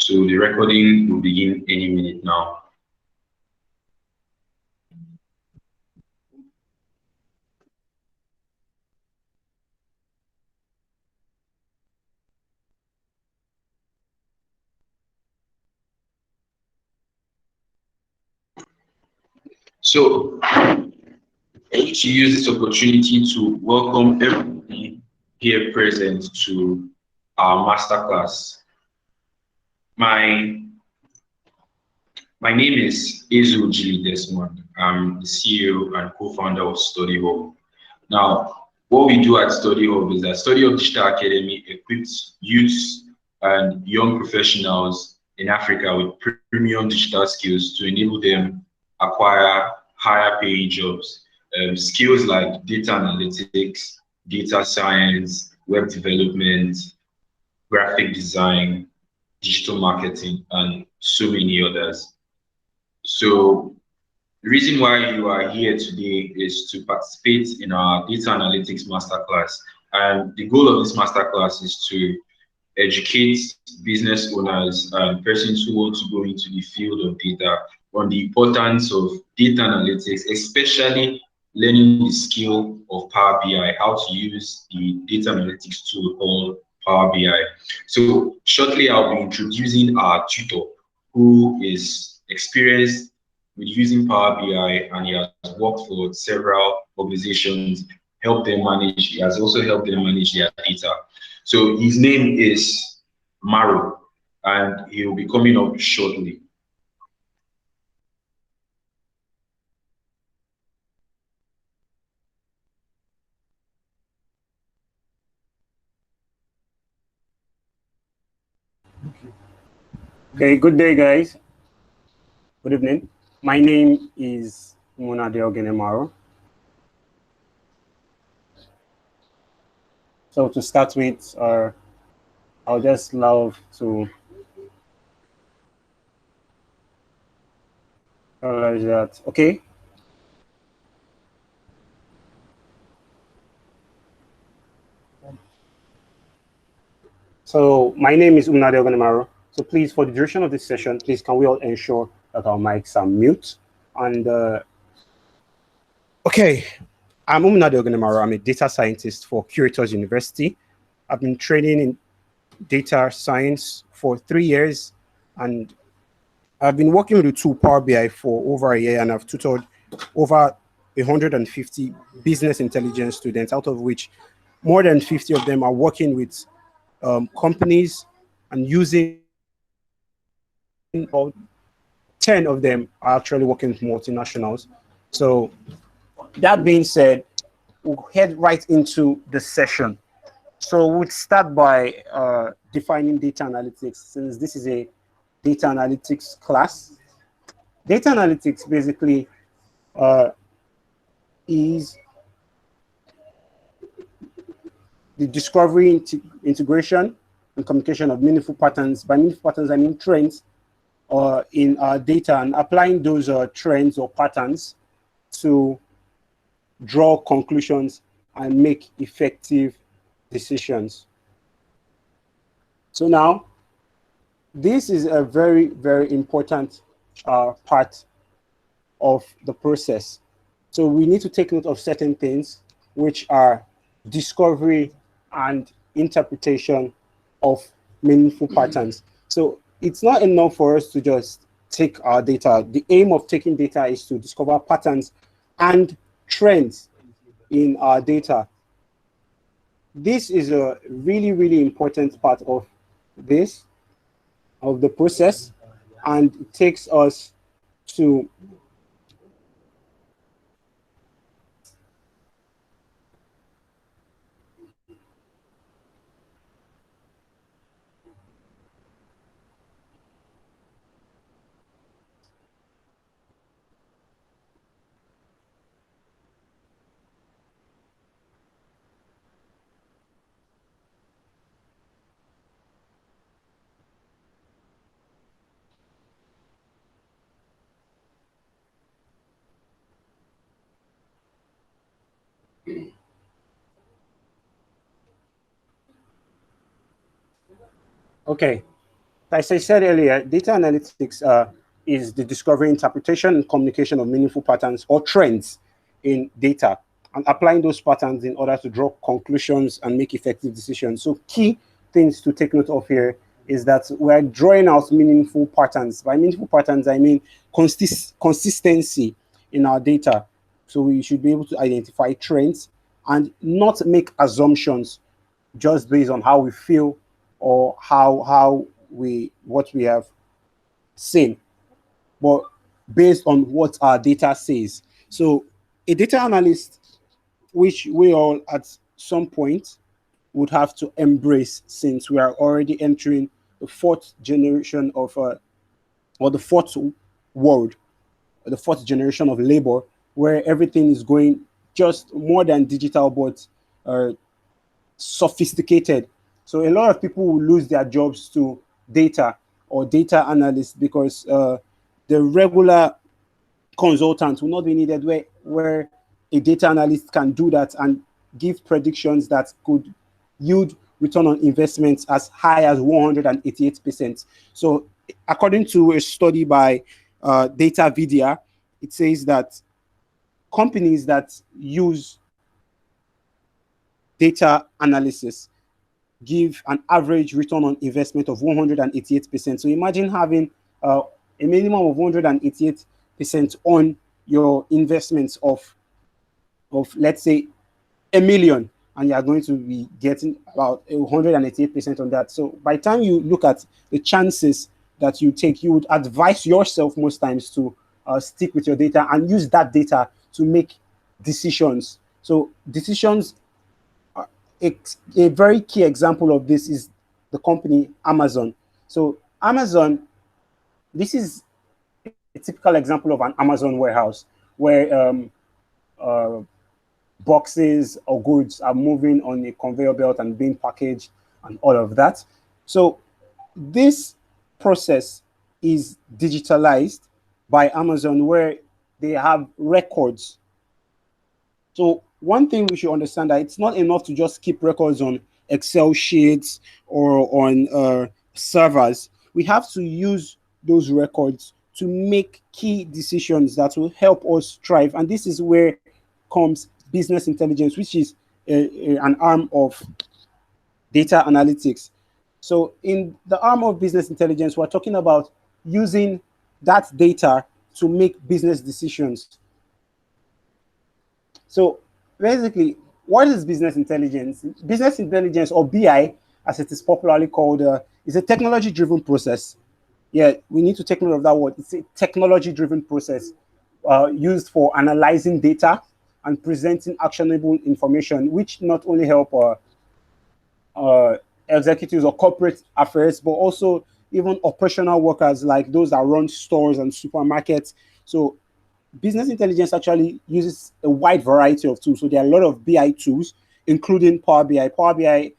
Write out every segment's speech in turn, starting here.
So the recording will begin any minute now. So I want to use this opportunity to welcome everybody here present to our masterclass. My my name is Ezu Jili Desmond. I'm the CEO and co-founder of Studihub. Now, what we do at Studihub is that Studihub Digital Academy equips youths and young professionals in Africa with premium digital skills to enable them acquire higher paying jobs. Skills like data analytics, data science, web development, graphic design, digital marketing, and so many others. So the reason why you are here today is to participate in our data analytics masterclass. And the goal of this masterclass is to educate business owners and persons who want to go into the field of data on the importance of data analytics, especially learning the skill of Power BI, how to use the data analytics tool called Power BI. So shortly, I'll be introducing our tutor who is experienced with using Power BI, and he has worked for several organizations, helped them manage, he has also helped them manage their data. So his name is Maro, and he will be coming up shortly. Okay, good day, guys. Good evening. My name is Muna Deogenemaro. So to start with, I'll just love to realize that, okay? So my name is Umnade Oganemaro. So please, for the duration of this session, please can we all ensure that our mics are mute? And okay, I'm Umnade Oganemaro. I'm a data scientist for Curators University. I've been training in data science for 3 years, and I've been working with the tool Power BI for over a year, and I've tutored over 150 business intelligence students, out of which more than 50 of them are working with companies and using about 10 of them are actually working with multinationals. So that being said, we'll head right into the session. So we'll start by defining data analytics, since this is a data analytics class. Data analytics basically is the discovery, integration, and communication of meaningful patterns. By meaningful patterns, I mean trends in our data, and applying those trends or patterns to draw conclusions and make effective decisions. So now, this is a very, very important part of the process. So we need to take note of certain things, which are discovery and interpretation of meaningful patterns. So it's not enough for us to just take our data. The aim of taking data is to discover patterns and trends in our data. This is a really, really important part of the process, and it takes us to okay. As I said earlier, data analytics is the discovery, interpretation, and communication of meaningful patterns or trends in data and applying those patterns in order to draw conclusions and make effective decisions. So key things to take note of here is that we're drawing out meaningful patterns. By meaningful patterns, I mean consistency in our data. So we should be able to identify trends and not make assumptions just based on how we feel or how we what we have seen, but based on what our data says. So a data analyst, which we all at some point would have to embrace, since we are already entering the fourth generation of or the fourth world, the fourth generation of labor, where everything is going just more than digital, but sophisticated. So a lot of people will lose their jobs to data or data analysts because the regular consultant will not be needed, where a data analyst can do that and give predictions that could yield return on investments as high as 188%. So according to a study by DataVidia, it says that companies that use data analysis give an average return on investment of 188%. So imagine having a minimum of 188% on your investments of let's say a million, and you are going to be getting about 188% on that. So by the time you look at the chances that you take, you would advise yourself most times to stick with your data and use that data to make decisions. So decisions, a very key example of this is the company Amazon. So Amazon, this is a typical example of an Amazon warehouse where boxes or goods are moving on a conveyor belt and being packaged and all of that. So this process is digitalized by Amazon, where they have records. So one thing we should understand, that it's not enough to just keep records on Excel sheets or on servers. We have to use those records to make key decisions that will help us thrive. And this is where comes business intelligence, which is an arm of data analytics. So in the arm of business intelligence, we're talking about using that data to make business decisions. So basically, what is business intelligence? Business intelligence, or BI, as it is popularly called, is a technology-driven process. Yeah, we need to take note of that word. It's a technology-driven process used for analyzing data and presenting actionable information, which not only help executives or corporate affairs, but also even operational workers like those that run stores and supermarkets. So business intelligence actually uses a wide variety of tools. So there are a lot of BI tools, including Power BI. Power BI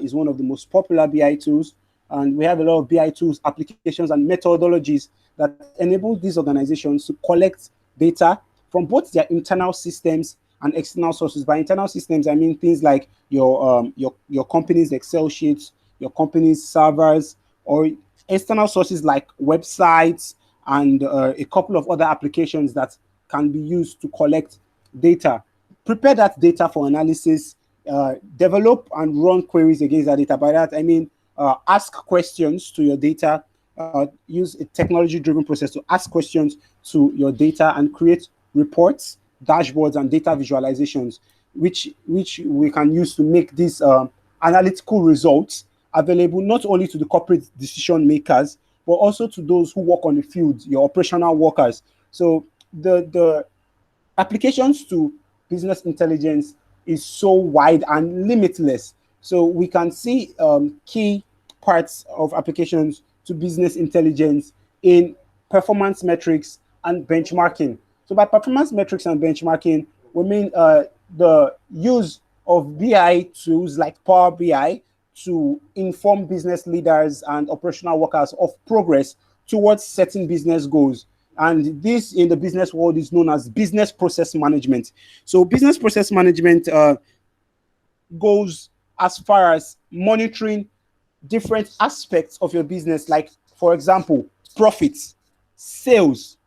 is one of the most popular BI tools. And we have a lot of BI tools, applications, and methodologies that enable these organizations to collect data from both their internal systems and external sources. By internal systems, I mean things like your company's Excel sheets, your company's servers, or external sources like websites and a couple of other applications that can be used to collect data. Prepare that data for analysis, develop and run queries against that data. By that, I mean ask questions to your data, use a technology-driven process to ask questions to your data and create reports, dashboards, and data visualizations, which we can use to make these analytical results available not only to the corporate decision makers, but also to those who work on the field, your operational workers. So the applications to business intelligence is so wide and limitless. So we can see key parts of applications to business intelligence in performance metrics and benchmarking. So by performance metrics and benchmarking, we mean the use of BI tools like Power BI to inform business leaders and operational workers of progress towards setting business goals. And this in the business world is known as business process management. So business process management goes as far as monitoring different aspects of your business, like, for example, profits, sales,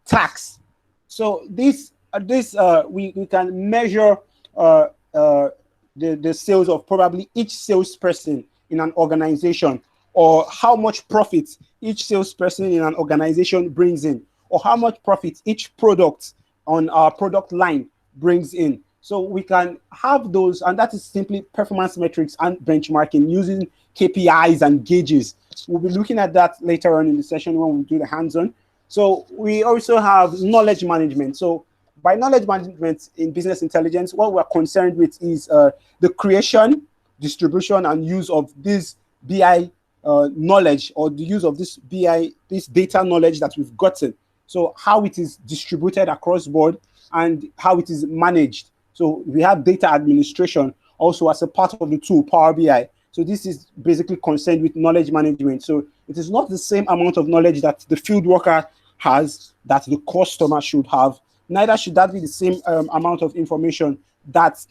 tax. So we can measure the sales of probably each salesperson in an organization, or how much profit each salesperson in an organization brings in, or how much profit each product on our product line brings in. So we can have those, and that is simply performance metrics and benchmarking using KPIs and gauges. We'll be looking at that later on in the session when we do the hands-on. So we also have knowledge management. So by knowledge management in business intelligence, what we're concerned with is the creation, distribution, and use of this BI knowledge, or the use of this data knowledge that we've gotten. So how it is distributed across board and how it is managed. So we have data administration also as a part of the tool, Power BI. So this is basically concerned with knowledge management. So it is not the same amount of knowledge that the field worker has that the customer should have. Neither should that be the same amount of information that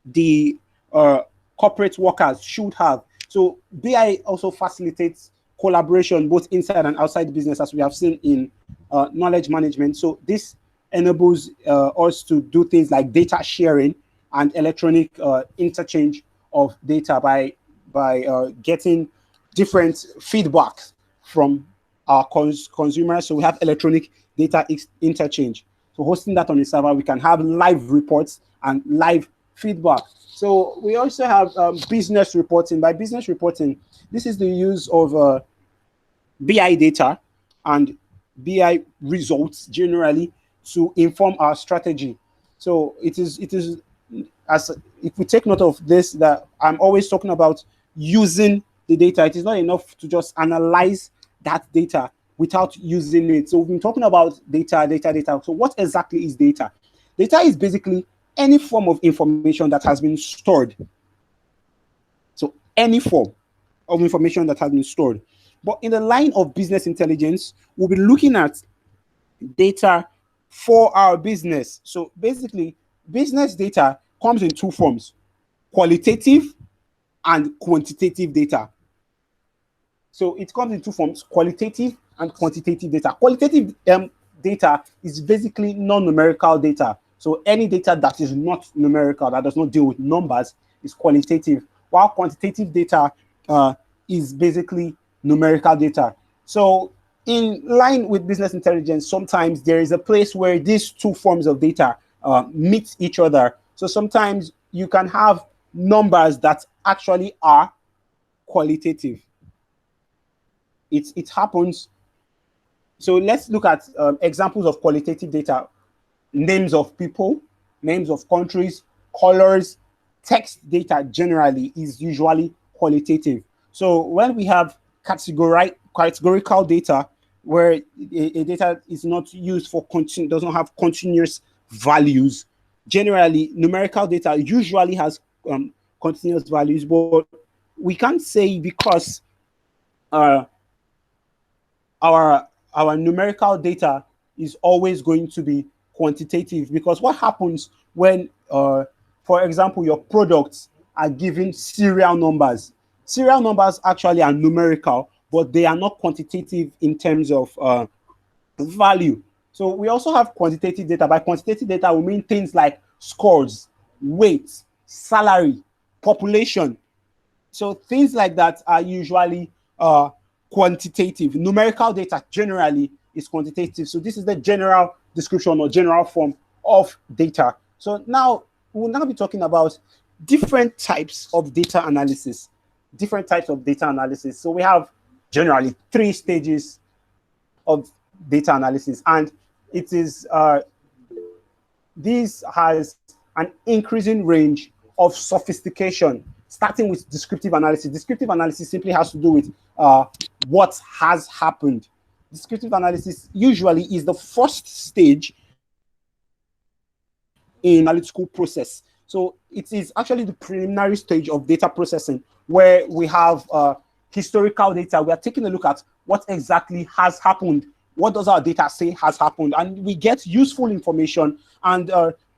the corporate workers should have. So BI also facilitates collaboration both inside and outside the business, as we have seen in knowledge management. So this enables us to do things like data sharing and electronic interchange of data by getting different feedback from our consumers. So we have electronic data interchange. So hosting that on a server, we can have live reports and live feedback. So we also have business reporting. By business reporting, this is the use of BI data and BI results generally to inform our strategy. So it is as if we take note of this, that I'm always talking about using the data. It is not enough to just analyze that data without using it. So we've been talking about data. So what exactly is data? Data is basically any form of information that has been stored. So any form of information that has been stored. But in the line of business intelligence, we'll be looking at data for our business. So basically, business data comes in two forms: qualitative and quantitative data. So it comes in two forms: qualitative and quantitative data. Qualitative data is basically non-numerical data. So any data that is not numerical, that does not deal with numbers, is qualitative, while quantitative data is basically numerical data. So in line with business intelligence, sometimes there is a place where these two forms of data meet each other. So sometimes you can have numbers that actually are qualitative. It happens. So let's look at examples of qualitative data. Names of people, names of countries, colors, text data generally is usually qualitative. So when we have categorical data, where a data is not used for does not have continuous values, generally numerical data usually has continuous values, but we can't say because our numerical data is always going to be quantitative, because what happens when, for example, your products are given serial numbers? Serial numbers actually are numerical, but they are not quantitative in terms of value. So we also have quantitative data. By quantitative data, we mean things like scores, weight, salary, population. So things like that are usually quantitative. Numerical data generally is quantitative. So this is the general description or general form of data. So now we'll now be talking about different types of data analysis. Different types of data analysis. So we have generally 3 stages of data analysis, and it is this has an increasing range of sophistication, starting with descriptive analysis. Descriptive analysis simply has to do with what has happened. Descriptive analysis usually is the first stage in analytical process. So it is actually the preliminary stage of data processing, where we have historical data. We are taking a look at what exactly has happened. What does our data say has happened? And we get useful information, and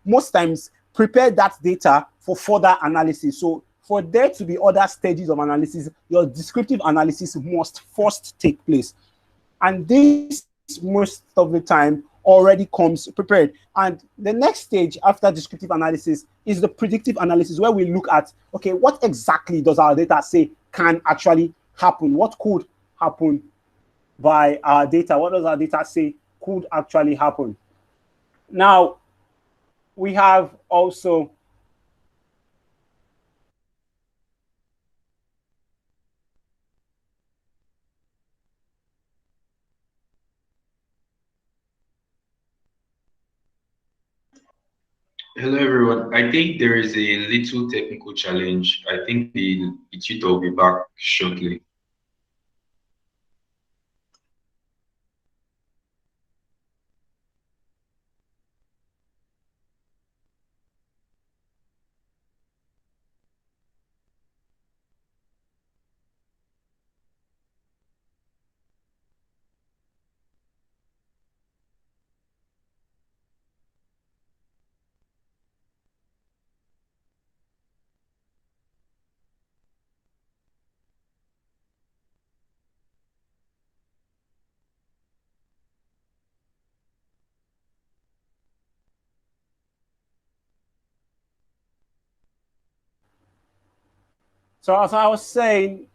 most times prepare that data for further analysis. So for there to be other stages of analysis, your descriptive analysis must first take place. And this, most of the time, already comes prepared. And the next stage after descriptive analysis is the predictive analysis, where we look at, okay, what exactly does our data say can actually happen? What could happen by our data? What does our data say could actually happen? Now, we have also Hello everyone. I think there is a little technical challenge. I think the tutor will be back shortly. so as I was saying,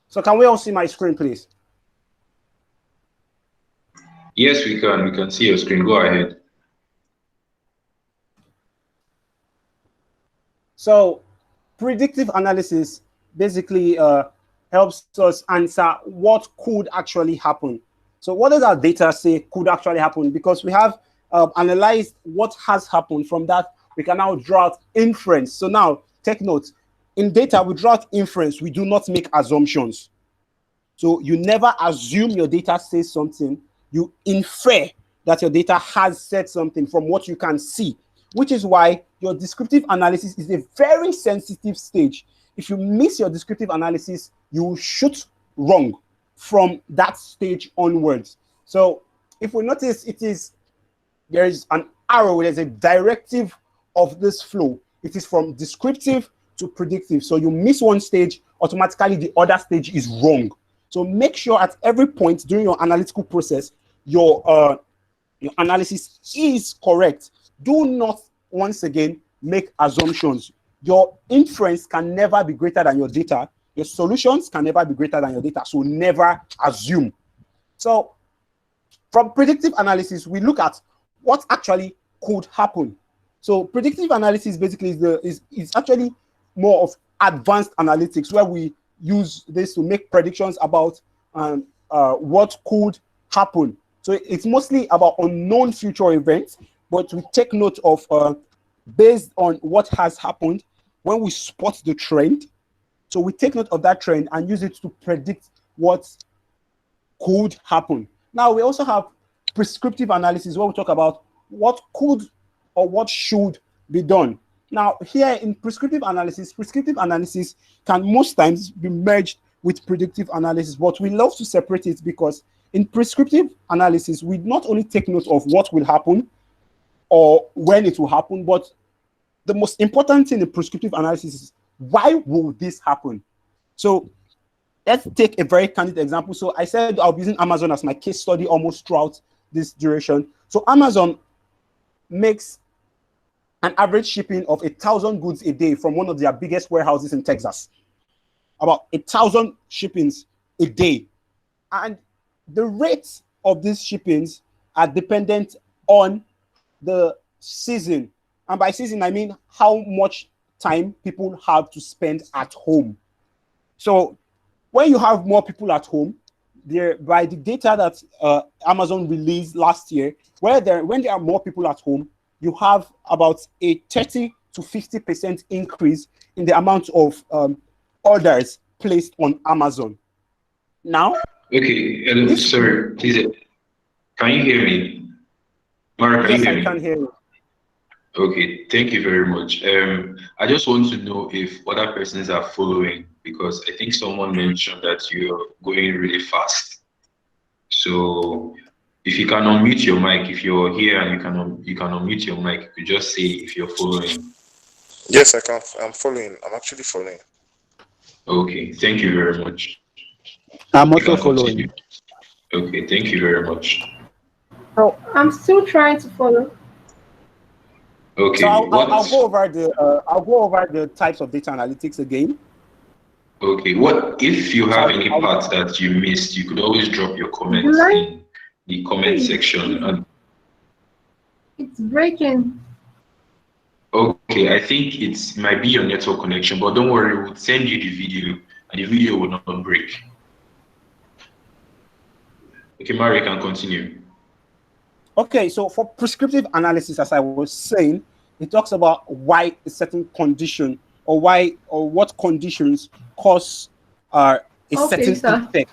so can we all see my screen, please? Yes, we can. We can see your screen. Go ahead. So predictive analysis basically helps us answer what could actually happen. So what does our data say could actually happen? Because we have analyzed what has happened. From that, we can now draw out inference. So now, take note. In data, we draw out inference. We do not make assumptions. So you never assume your data says something. You infer that your data has said something from what you can see, which is why your descriptive analysis is a very sensitive stage. If you miss your descriptive analysis, you will shoot wrong from that stage onwards. So if we notice, there is an arrow, there's a directive of this flow. It is from descriptive to predictive. So you miss one stage, automatically the other stage is wrong. So make sure at every point during your analytical process, your analysis is correct. Do not, once again, make assumptions. Your inference can never be greater than your data. Your solutions can never be greater than your data. So never assume. So from predictive analysis, we look at what actually could happen. So predictive analysis basically is actually more of advanced analytics, where we use this to make predictions about what could happen. So it's mostly about unknown future events, but we take note of based on what has happened when we spot the trend. So we take note of that trend and use it to predict what could happen. Now we also have prescriptive analysis, where we talk about what could or what should be done. Now here in prescriptive analysis can most times be merged with predictive analysis, but we love to separate it because in prescriptive analysis, we not only take note of what will happen or when it will happen, but the most important thing in prescriptive analysis is why will this happen? So let's take a very candid example. So I said I'll be using Amazon as my case study almost throughout this duration. So Amazon makes an average shipping of 1,000 goods a day from one of their biggest warehouses in Texas. About 1,000 shippings a day. And the rates of these shippings are dependent on the season. And by season, I mean how much time people have to spend at home. So when you have more people at home, by the data that Amazon released last year, when there are more people at home, you have about a 30 to 50% increase in the amount of orders placed on Amazon. Now, Okay, hello, sorry, please, can you hear me? Mara, can you yes, hear I me? can hear you. Okay, thank you very much. I just want to know if other persons are following because I think someone mentioned that you're going really fast. So if you can unmute your mic, if you're here and you can unmute your mic, you just say if you're following. Yes, I can. I'm following. I'm actually following. Okay, thank you very much. I'm You also can continue. following. Okay, thank you very much. Oh, I'm still trying to follow. So Okay, I'll go over the types of data analytics again. what if you So have any parts that you missed, you could always drop your The comments line in the comment section. And it's breaking. okay, I think it might be your network connection, but don't worry, we'll send you the video and the video will not break. Okay, Mario, you can continue. Okay, so for prescriptive analysis, as I was saying, it talks about why a certain condition or what conditions cause a Okay, certain sir. effect.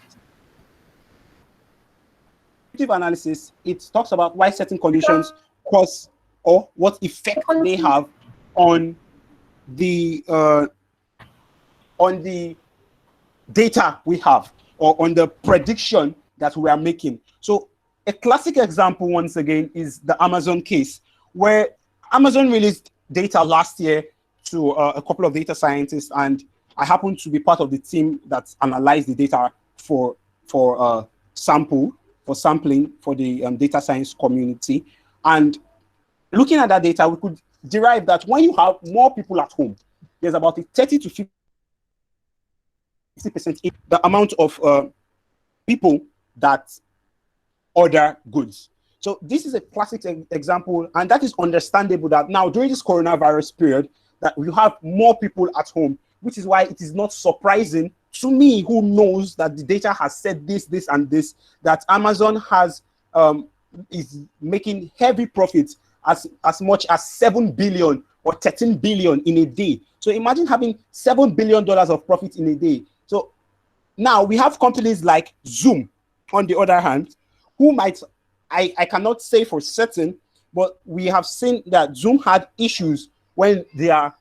Prescriptive analysis, it talks about why certain conditions cause or what effect they have on the data we have or on the prediction that we are making. So a classic example, once again, is the Amazon case, where Amazon released data last year to a couple of data scientists, and I happened to be part of the team that analyzed the data for sampling for the data science community. And looking at that data, we could derive that when you have more people at home, there's about a 30 to 50% in the amount of people that order goods. So this is a classic example, and that is understandable that now during this coronavirus period that you have more people at home, which is why it is not surprising to me, who knows that the data has said this, this, and this, that Amazon is making heavy profits as much as 7 billion or 13 billion in a day. So imagine having $7 billion of profit in a day. So now we have companies like Zoom, on the other hand, who might, I cannot say for certain, but we have seen that Zoom had issues when their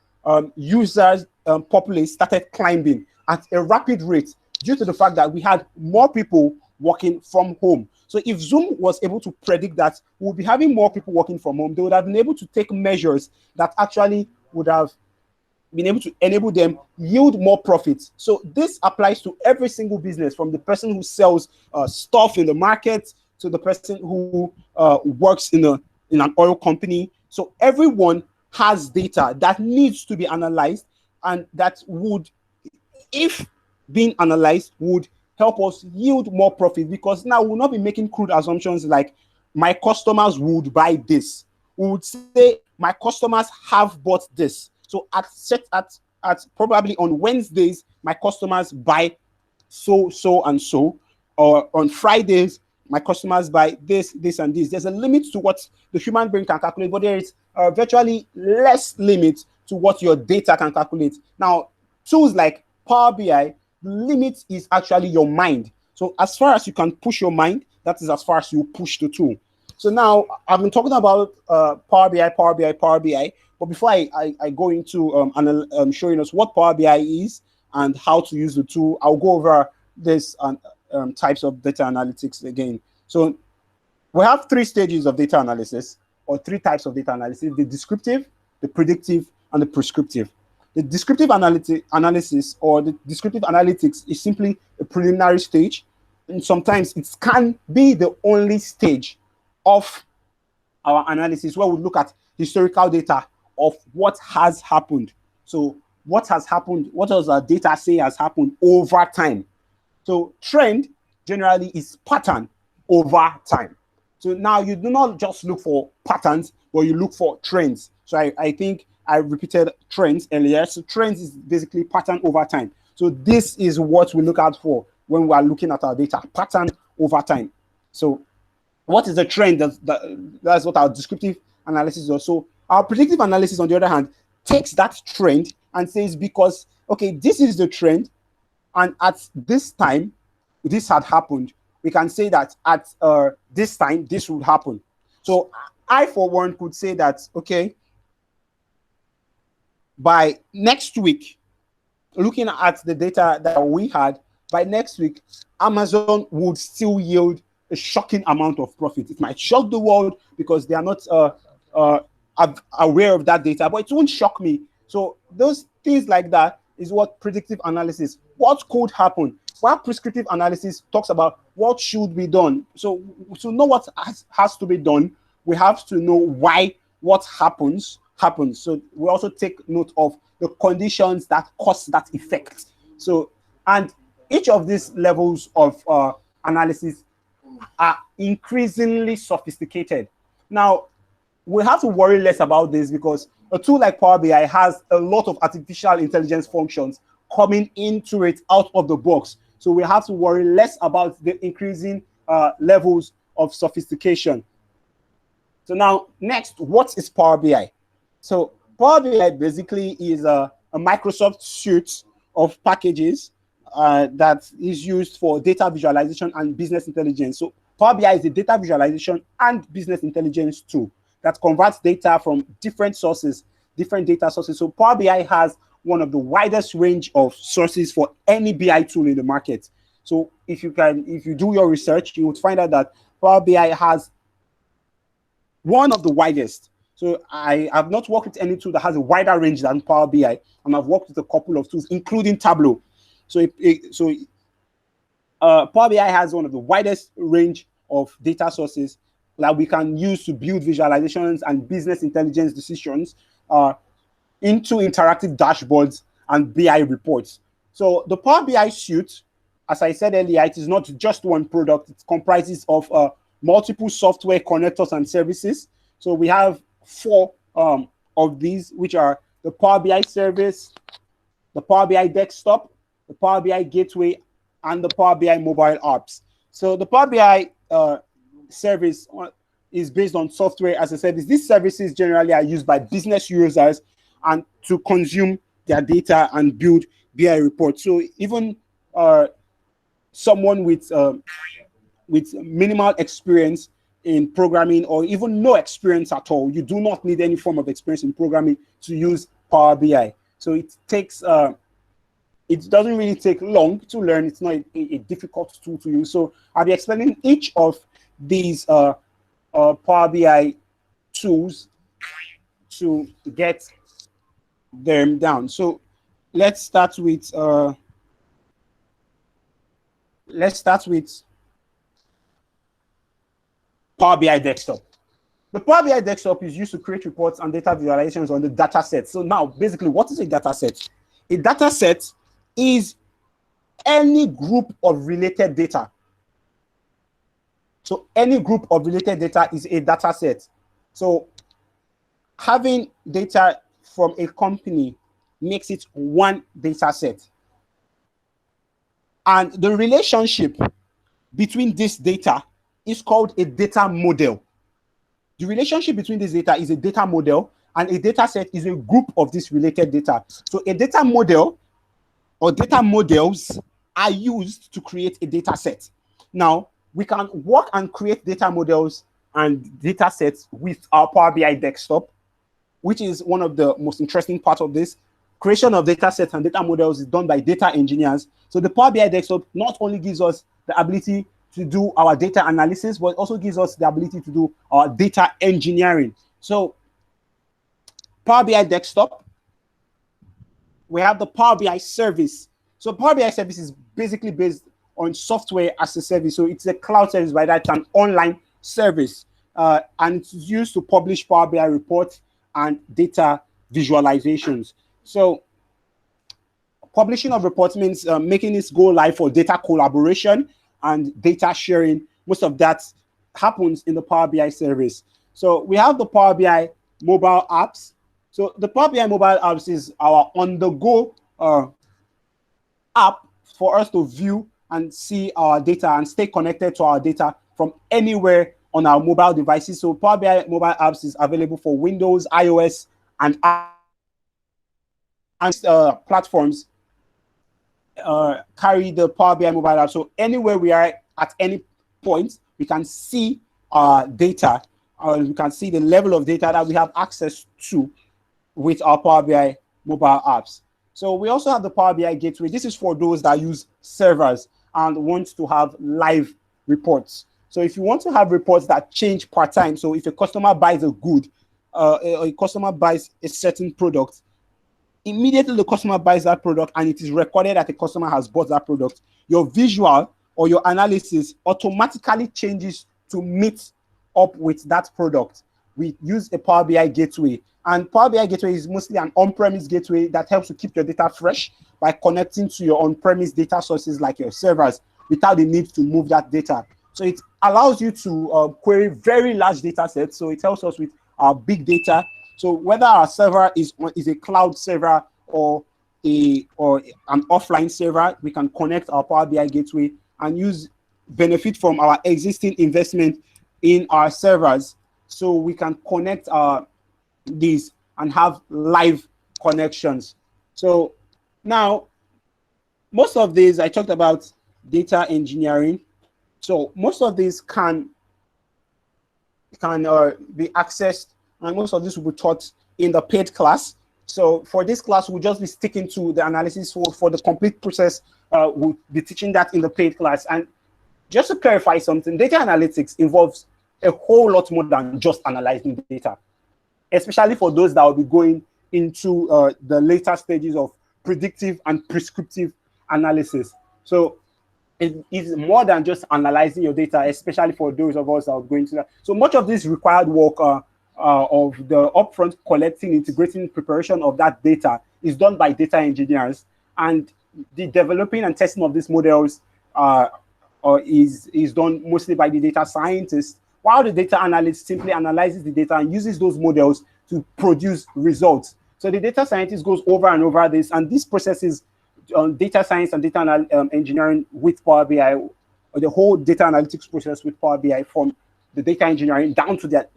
users populace started climbing at a rapid rate due to the fact that we had more people working from home. So if Zoom was able to predict that we'll be having more people working from home, they would have been able to take measures that actually would have been able to enable them yield more profits. So this applies to every single business, from the person who sells stuff in the market to the person who works in an oil company. So everyone has data that needs to be analyzed, and that would, if being analyzed, would help us yield more profit, because now we'll not be making crude assumptions like my customers would buy this. We would say my customers have bought this. So at probably on Wednesdays, my customers buy so and so, or on Fridays, my customers buy this, this, and this. There's a limit to what the human brain can calculate, but there is virtually less limit to what your data can calculate. Now, tools like Power BI, the limit is actually your mind. So as far as you can push your mind, that is as far as you push the tool. So now I've been talking about Power BI, but before I go into showing us what Power BI is and how to use the tool, I'll go over this types of data analytics again. So we have three stages of data analysis, or three types of data analysis: the descriptive, the predictive, and the prescriptive. The descriptive analysis or the descriptive analytics is simply a preliminary stage, and sometimes it can be the only stage of our analysis, where we look at historical data of what has happened. So what has happened, what does our data say has happened over time? So trend generally is pattern over time. So now you do not just look for patterns, but you look for trends. So I think I repeated trends earlier. So trends is basically pattern over time. So this is what we look out for. when we are looking at our data, pattern over time. So what is the trend? That's what our descriptive analysis does. So our predictive analysis, on the other hand, takes that trend and says, because, okay, this is the trend, and at this time, this had happened. We can say that at this time, this would happen. So I, for one, could say that, okay, by next week, looking at the data that we had, by next week, Amazon would still yield a shocking amount of profit. It might shock the world because they are not aware of that data, but it won't shock me. So those things like that is what predictive analysis, what could happen. While prescriptive analysis talks about what should be done. So to know what has to be done, we have to know why what happens. So we also take note of the conditions that cause that effect. So, and each of these levels of analysis are increasingly sophisticated. Now, we have to worry less about this because a tool like Power BI has a lot of artificial intelligence functions coming into it out of the box. So we have to worry less about the increasing levels of sophistication. So now, next, what is Power BI? So Power BI basically is a Microsoft suite of packages that is used for data visualization and business intelligence. So Power BI is a data visualization and business intelligence tool that converts data from different sources, different data sources. So Power BI has one of the widest range of sources for any BI tool in the market. So if you do your research, you would find out that Power BI has one of the widest. So I have not worked with any tool that has a wider range than Power BI, and I've worked with a couple of tools, including Tableau. So Power BI has one of the widest range of data sources that we can use to build visualizations and business intelligence decisions into interactive dashboards and BI reports. So the Power BI suite, as I said earlier, it is not just one product. It comprises of multiple software connectors and services. So we have 4 of these, which are the Power BI service, the Power BI desktop, the Power BI gateway, and the Power BI mobile apps. So the Power BI service is based on software as a service. These services generally are used by business users and to consume their data and build BI reports. So even someone with minimal experience in programming, or even no experience at all, you do not need any form of experience in programming to use Power BI. So it takes it doesn't really take long to learn. It's not a difficult tool to use. So I'll be explaining each of these Power BI tools to get them down. So let's start with Power BI desktop. The Power BI desktop is used to create reports and data visualizations on the data set. So now, basically, what is a data set? A data set is any group of related data. So any group of related data is a data set. So having data from a company makes it one data set. And the relationship between this data is called a data model. The relationship between this data is a data model, and a data set is a group of this related data. So a data model or data models are used to create a data set. Now, we can work and create data models and data sets with our Power BI desktop, which is one of the most interesting parts of this. Creation of data sets and data models is done by data engineers. So the Power BI desktop not only gives us the ability to do our data analysis, but also gives us the ability to do our data engineering. So Power BI desktop, we have the Power BI service. So Power BI service is basically based on software as a service. So it's a cloud service, by that, an online service. And it's used to publish Power BI reports and data visualizations. So publishing of reports means making it go live for data collaboration and data sharing. Most of that happens in the Power BI service. So we have the Power BI mobile apps. So the Power BI mobile apps is our on-the-go app for us to view and see our data and stay connected to our data from anywhere on our mobile devices. So Power BI mobile apps is available for Windows, iOS, and platforms carry the Power BI mobile app. So anywhere we are at any point, we can see our data. We can see the level of data that we have access to with our Power BI mobile apps. So we also have the Power BI Gateway. This is for those that use servers and want to have live reports. So if you want to have reports that change per time, so if a customer buys a good, a customer buys a certain product, immediately the customer buys that product and it is recorded that the customer has bought that product, your visual or your analysis automatically changes to meet up with that product. We use a Power BI gateway, and Power BI gateway is mostly an on-premise gateway that helps to keep your data fresh by connecting to your on-premise data sources like your servers without the need to move that data. So it allows you to query very large data sets. So it helps us with our big data. So whether our server is a cloud server or an offline server, we can connect our Power BI gateway and benefit from our existing investment in our servers. So we can connect these and have live connections. So now, most of these, I talked about data engineering. So most of these can be accessed, and most of this will be taught in the paid class. So for this class, we'll just be sticking to the analysis. For the complete process, we'll be teaching that in the paid class. And just to clarify something, data analytics involves a whole lot more than just analyzing data, especially for those that will be going into the later stages of predictive and prescriptive analysis. So it is more than just analyzing your data, especially for those of us that are going to that. So much of this required work of the upfront collecting, integrating, preparation of that data is done by data engineers, and the developing and testing of these models is done mostly by the data scientists, while the data analyst simply analyzes the data and uses those models to produce results. So the data scientist goes over and over this, and this process is data science and data engineering with Power BI, or the whole data analytics process with Power BI, from the data engineering down to that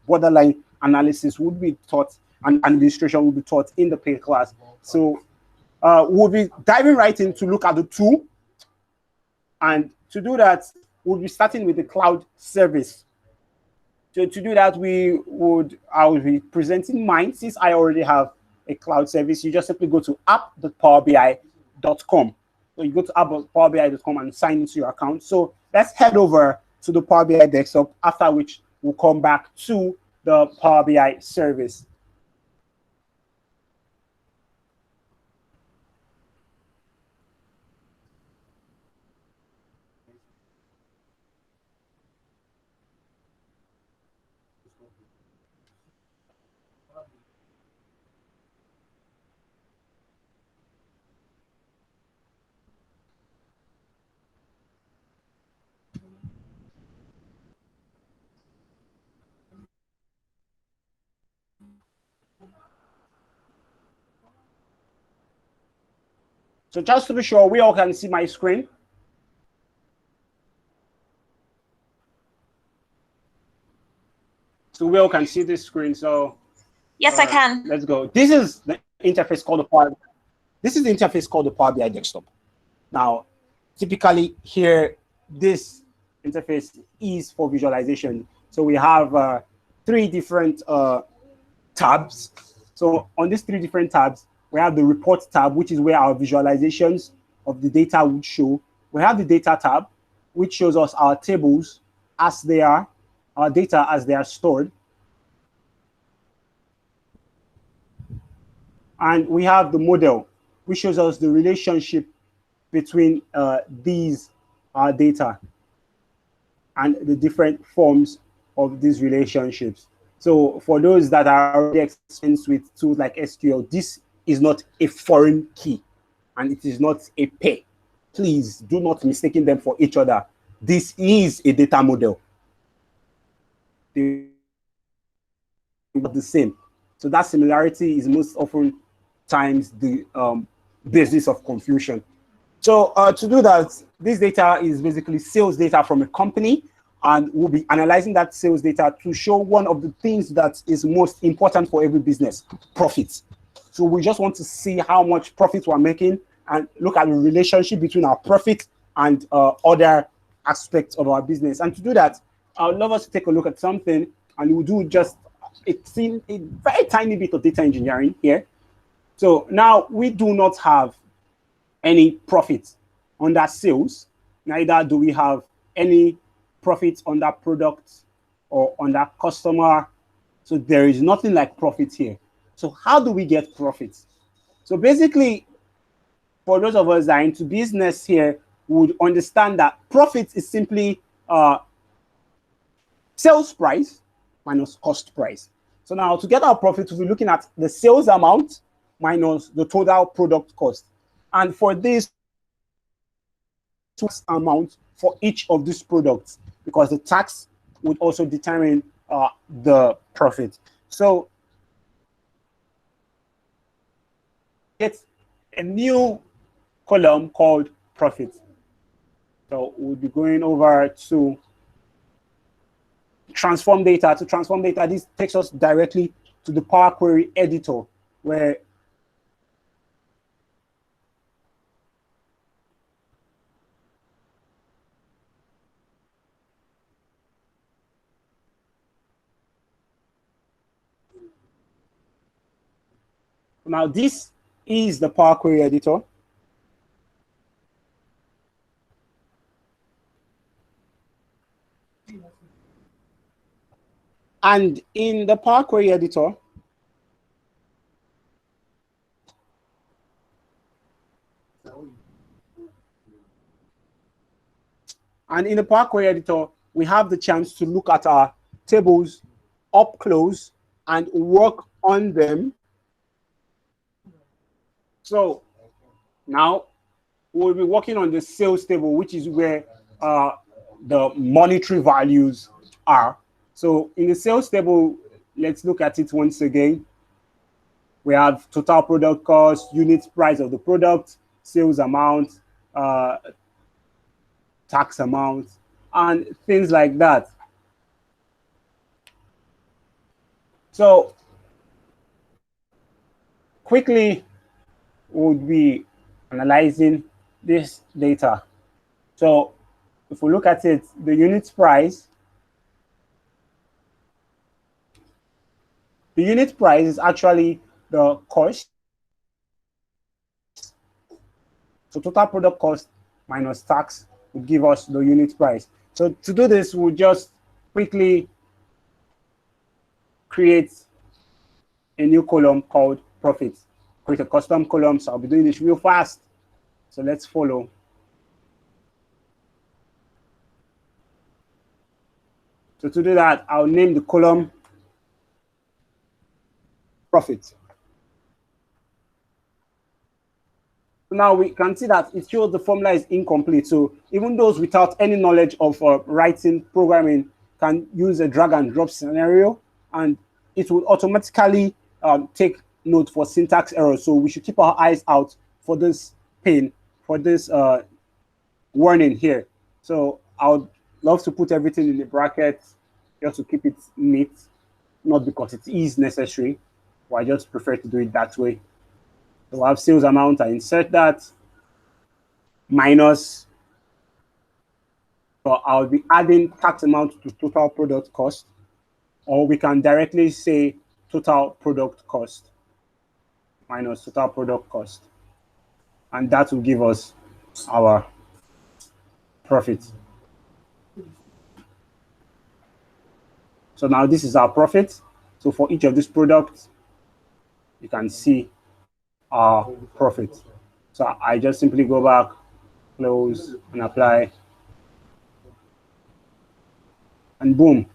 borderline analysis would be taught, and administration will be taught in the paid class. So we'll be diving right in to look at the tool. And to do that, we'll be starting with the cloud service. So to do that, I will be presenting mine. Since I already have a cloud service, you just simply go to app.powerbi.com. So you go to app.powerbi.com and sign into your account. So let's head over to the Power BI desktop, after which we'll come back to the Power BI service. So just to be sure, we all can see my screen. So we all can see this screen. So yes, I can. Let's go. This is the interface called the Power. This is the interface called the Power BI desktop. Now, typically here, this interface is for visualization. So we have 3 different tabs. So on these 3 different tabs, we have the report tab, which is where our visualizations of the data would show. We have the data tab, which shows us our tables as they are, our data as they are stored. And we have the model, which shows us the relationship between these data and the different forms of these relationships. So for those that are already experienced with tools like SQL, this is not a foreign key, and it is not a pair. Please do not mistake them for each other. This is a data model. They are the same. So that similarity is most often times the basis of confusion. So to do that, this data is basically sales data from a company, and we'll be analyzing that sales data to show one of the things that is most important for every business: profits. So we just want to see how much profit we're making and look at the relationship between our profit and other aspects of our business. And to do that, I would love us to take a look at something, and we'll do just a very tiny bit of data engineering here. So now we do not have any profit under sales, neither do we have any profit under product or under customer. So there is nothing like profit here. So how do we get profits? So basically, for those of us that are into business here, would understand that profit is simply sales price minus cost price. So now to get our profit, we'll be looking at the sales amount minus the total product cost. And for this amount for each of these products, because the tax would also determine the profit. So it's a new column called profit. So we'll be going over to transform data. To transform data, this takes us directly to the Power Query editor, where now this is the Power Query editor. And in the Power Query editor, we have the chance to look at our tables up close and work on them. So now we'll be working on the sales table, which is where the monetary values are. So in the sales table, let's look at it once again. We have total product cost, unit price of the product, sales amount, tax amount, and things like that. So quickly, we'll be analyzing this data. So if we look at it, the unit price is actually the cost. So total product cost minus tax would give us the unit price. So to do this, we'll just quickly create a new column called profit. Create a custom column. So I'll be doing this real fast. So let's follow. So to do that, I'll name the column profit. So now we can see that it shows the formula is incomplete. So even those without any knowledge of writing, programming, can use a drag and drop scenario, and it will automatically take note for syntax errors. So we should keep our eyes out for this pin, for this warning here. So I would love to put everything in the bracket just to keep it neat, not because it is necessary, but I just prefer to do it that way. So I have sales amount, I insert that, minus, so I'll be adding tax amount to total product cost, or we can directly say total product cost minus total product cost. And that will give us our profit. So now this is our profit. So for each of these products, you can see our profit. So I just simply go back, close, and apply. And boom.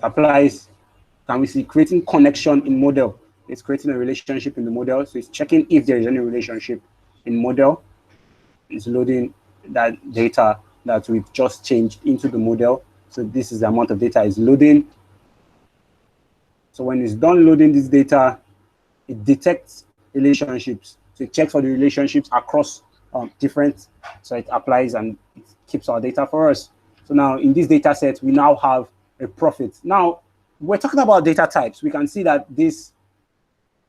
Applies. Can we see creating connection in model? It's creating a relationship in the model. So it's checking if there is any relationship in model. It's loading that data that we've just changed into the model. So this is the amount of data is loading. So when it's done loading this data, it detects relationships. So it checks for the relationships across different, so it applies and it keeps our data for us. So now in this data set, we now have a profit. Now we're talking about data types. We can see that this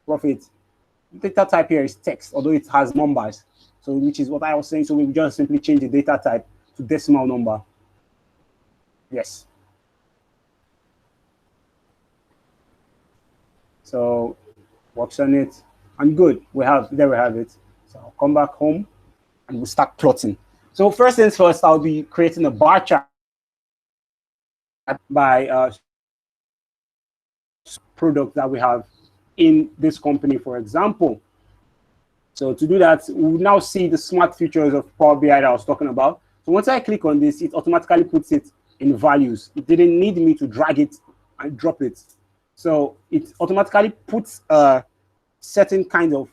profit data type here is text, although it has numbers. So which is what I was saying. So we just simply change the data type to decimal number. Yes. So works on it. And good. There we have it. So I'll come back home and we'll start plotting. So first things first, I'll be creating a bar chart by product that we have in this company, for example. So to do that, we'll now see the smart features of Power BI that I was talking about. So once I click on this, it automatically puts it in values. It didn't need me to drag it and drop it. So it automatically puts a certain kind of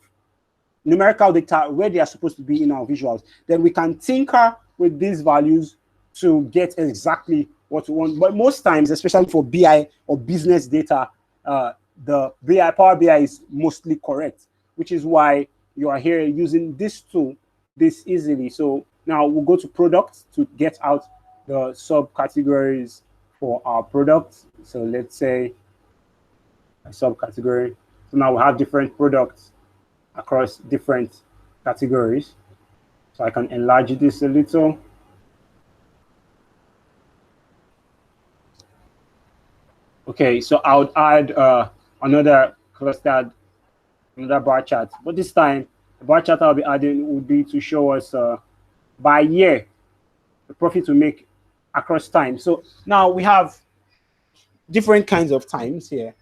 numerical data where they are supposed to be in our visuals. Then we can tinker with these values to get exactly what we want. But most times, especially for BI or business data, the Power BI is mostly correct, which is why you are here using this tool this easily. So now we'll go to products to get out the subcategories for our products. So let's say a subcategory. So now we have different products across different categories. So I can enlarge this a little. Okay, so I would add another clustered, another bar chart. But this time, the bar chart I'll be adding would be to show us by year the profit we make across time. So now we have different kinds of times here.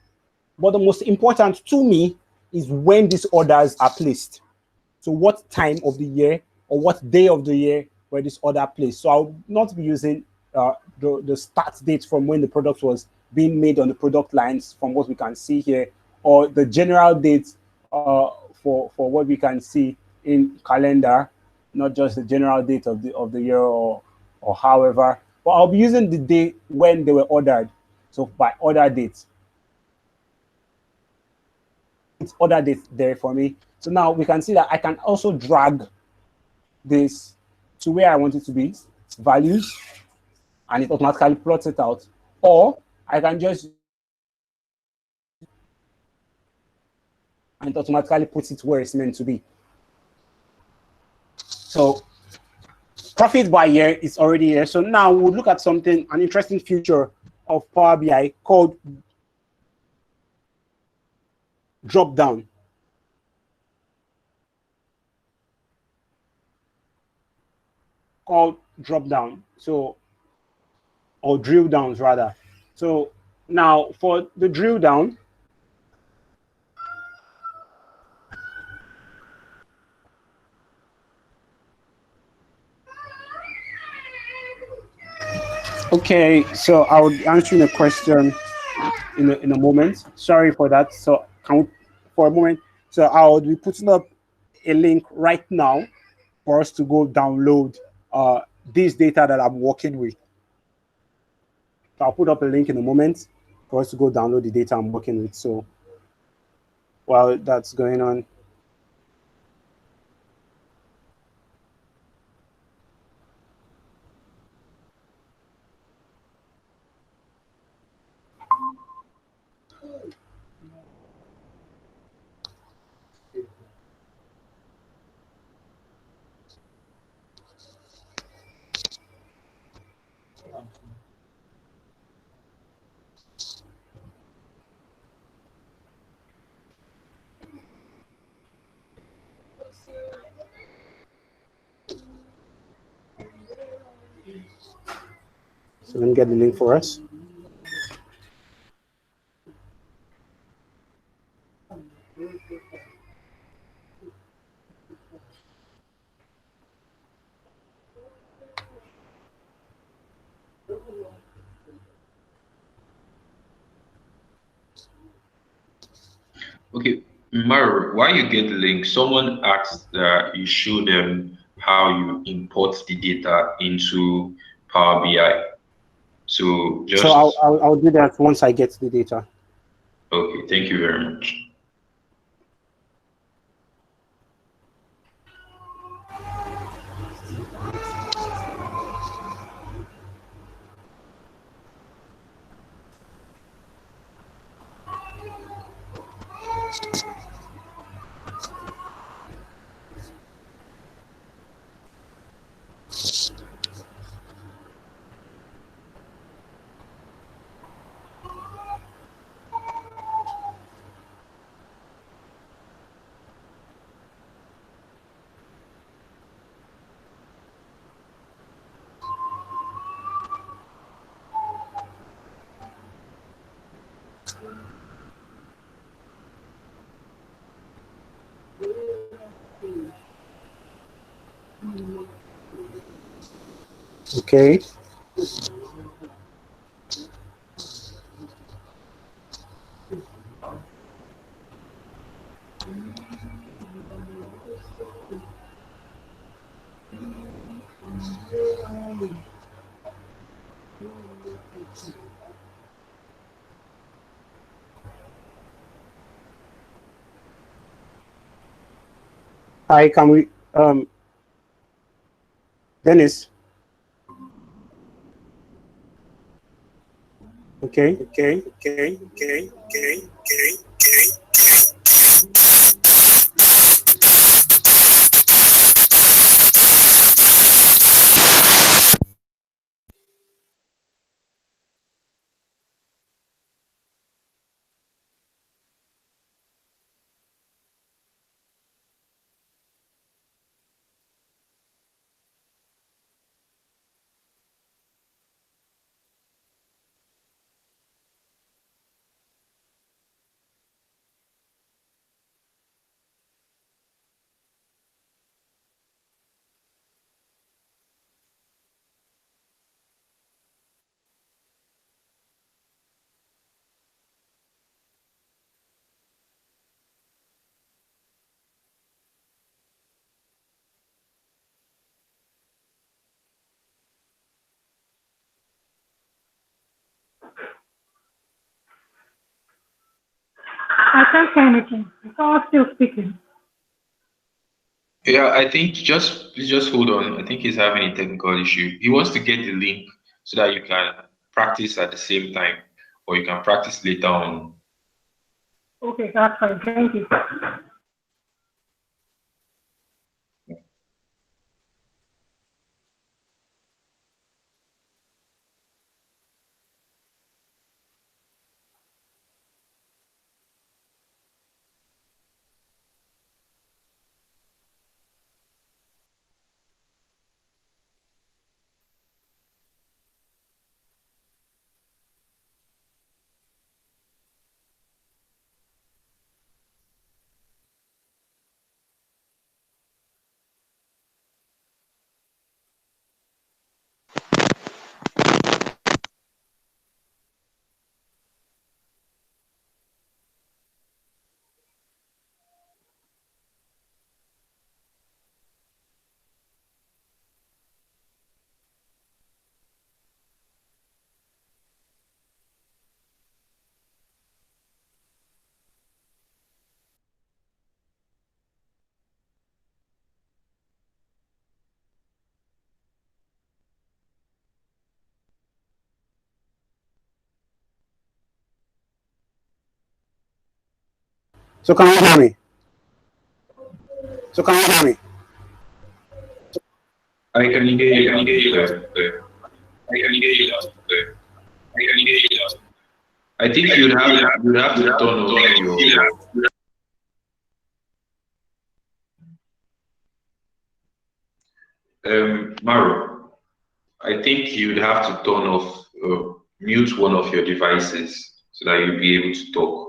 But the most important to me is when these orders are placed. So what time of the year or what day of the year where this order placed. So I'll not be using the start date from when the product was being made on the product lines from what we can see here, or the general date for what we can see in calendar, not just the general date of the year or however. But I'll be using the day when they were ordered. So by order date. It's order date there for me. So now we can see that I can also drag this to where I want it to be, values, and it automatically plots it out. Or I can just, and it automatically puts it where it's meant to be. So profit by year is already here. So now we'll look at something, an interesting feature of Power BI called drop down. Called drop down. So, or drill downs rather. So now for the drill down, okay, so I will answer a question in a moment. Sorry for that. So can we, for a moment, so I will be putting up a link right now for us to go download this data that I'm working with. So I'll put up a link in a moment for us to go download the data I'm working with. So while that's going on, so let me get the link for us. Okay, Maro, while you get the link, someone asked that you show them how you import the data into Power BI. So So just, I'll do that once I get the data. okay, thank you very much. Okay. Hi, can we Dennis? Okay. I can't say anything. Someone's still speaking. Yeah, I think please just hold on. I think he's having a technical issue. He wants to get the link so that you can practice at the same time, or you can practice later on. Okay, that's fine. Thank you. So can you hear me? So can you hear me? I can hear you loud and clear. I think you'd have to turn off your Maru. I think you'd have to turn off mute one of your devices so that you'll be able to talk.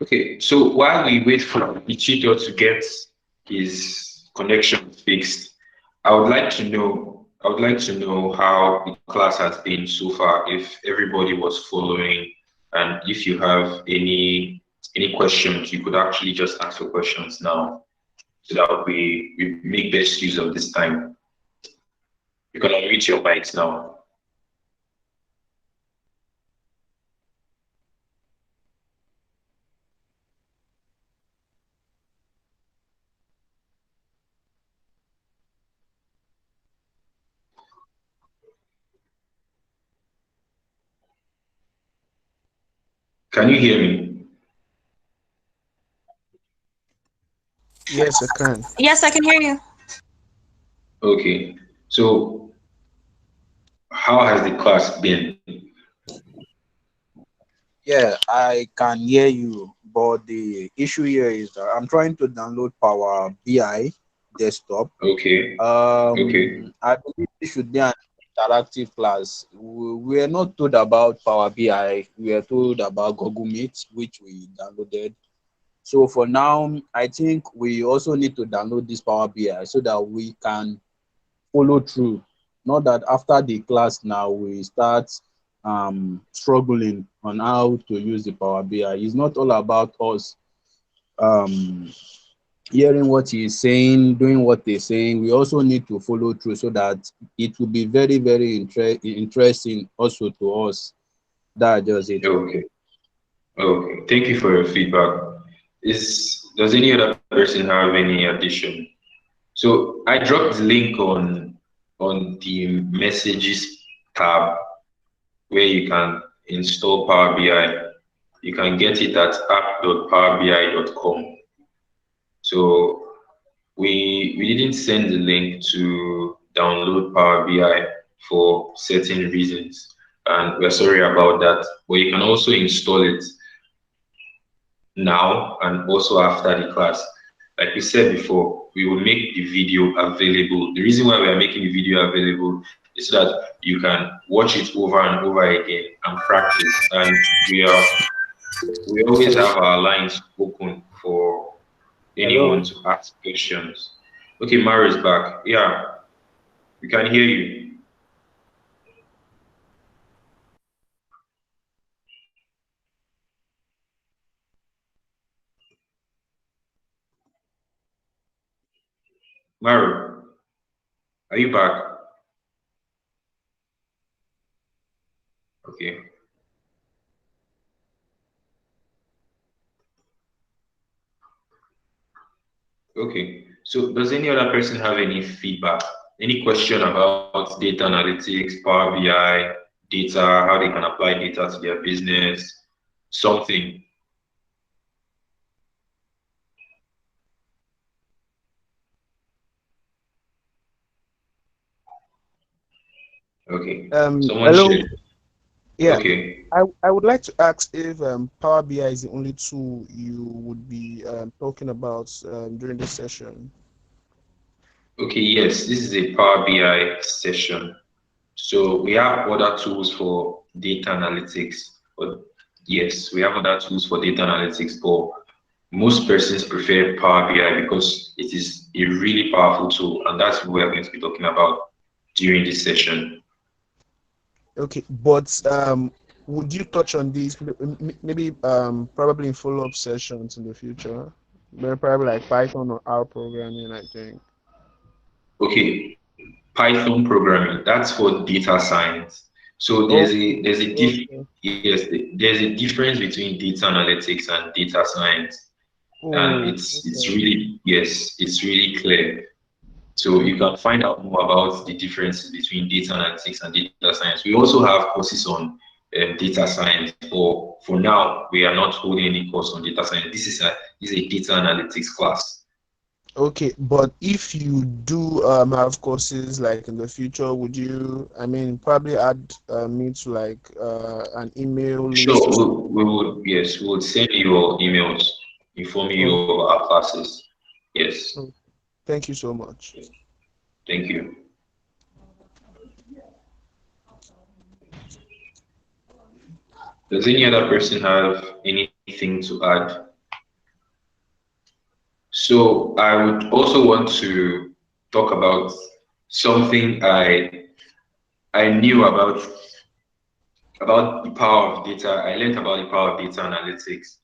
Okay, so while we wait for the tutor to get his connection fixed, I would like to know how the class has been so far, if everybody was following, and if you have any questions, you could actually just ask for questions now so that we make best use of this time. You can unmute your mics now. Can you hear me? Yes, I can. Yes, I can hear you. Okay, so how has the class been? Yeah, I can hear you, but the issue here is that I'm trying to download Power BI desktop. Okay, okay, I believe it should be an interactive class. We are not told about Power BI. We are told about Google Meet, which we downloaded. So for now, I think we also need to download this Power BI so that we can follow through. Not that after the class now we start struggling on how to use the Power BI. It's not all about us um, hearing what he's saying, doing what they're saying. We also need to follow through so that it will be very, very interesting also to us. That's just it. okay, okay. Thank you for your feedback. Does any other person have any addition? So I dropped the link on the messages tab where you can install Power BI. You can get it at app.powerbi.com. So we didn't send the link to download Power BI for certain reasons, and we're sorry about that. But you can also install it now and also after the class. Like we said before, we will make the video available. The reason why we are making the video available is so that you can watch it over and over again and practice. And we always have our lines open for Hello. anyone to ask questions. Okay, Mario is back. Yeah, we can hear you. Mario, are you back? Okay. Okay. So does any other person have any feedback? Any question about data analytics, Power BI, data, how they can apply data to their business, something? Okay. Someone Hello. shared. Yeah, Okay. I would like to ask if Power BI is the only tool you would be talking about during this session. Okay, yes, this is a Power BI session. So we have other tools for data analytics. But yes, we have other tools for data analytics, but most persons prefer Power BI because it is a really powerful tool, and that's what we're going to be talking about during this session. Okay, but would you touch on these maybe probably in follow-up sessions in the future? Maybe probably like Python or R programming, I think. Okay, Python programming, that's for data science. So Okay, okay. yes, there's a difference between data analytics and data science. And Oh, it's okay, really, yes, it's really clear. So you okay, can find out more about the differences between data analytics and data science. We also have courses on data science. For now, we are not holding any course on data science. This is a data analytics class. okay. But if you do have courses like in the future, would you, I mean, probably add me to like an email list Sure, or something? we will, yes, we will send you your emails, inform you Oh, of our classes. Yes, oh, thank you so much. thank you. Does any other person have anything to add? So I would also want to talk about something I knew about the power of data. I learned about the power of data analytics.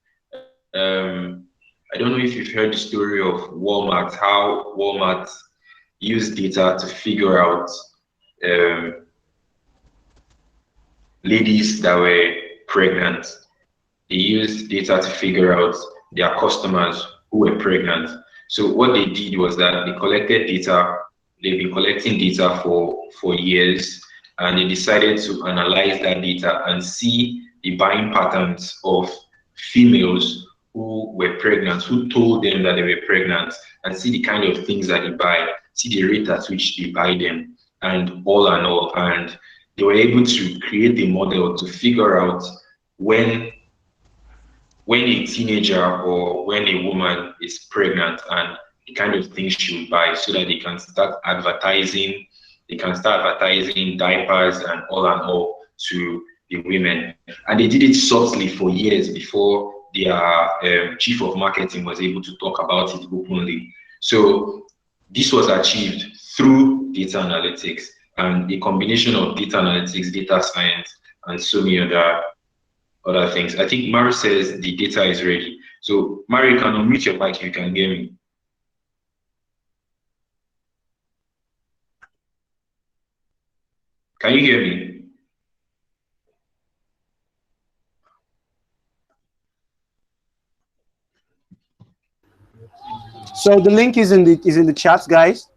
I don't know if you've heard the story of Walmart, how Walmart used data to figure out um, ladies that were pregnant. They used data to figure out their customers who were pregnant. So what they did was that they collected data. They've been collecting data for years, and they decided to analyze that data and see the buying patterns of females who were pregnant, who told them that they were pregnant, and see the kind of things that they buy, see the rate at which they buy them, and all and all. And they were able to create a model to figure out when when a teenager or when a woman is pregnant and the kind of things she will buy so that they can start advertising diapers and all to the women. And they did it subtly for years before their chief of marketing was able to talk about it openly. So this was achieved through data analytics and a combination of data analytics, data science, and so many other things. I think Mary says the data is ready. So Mary, you can unmute your mic if you can hear me. Can you hear me? So the link is in the chat, guys.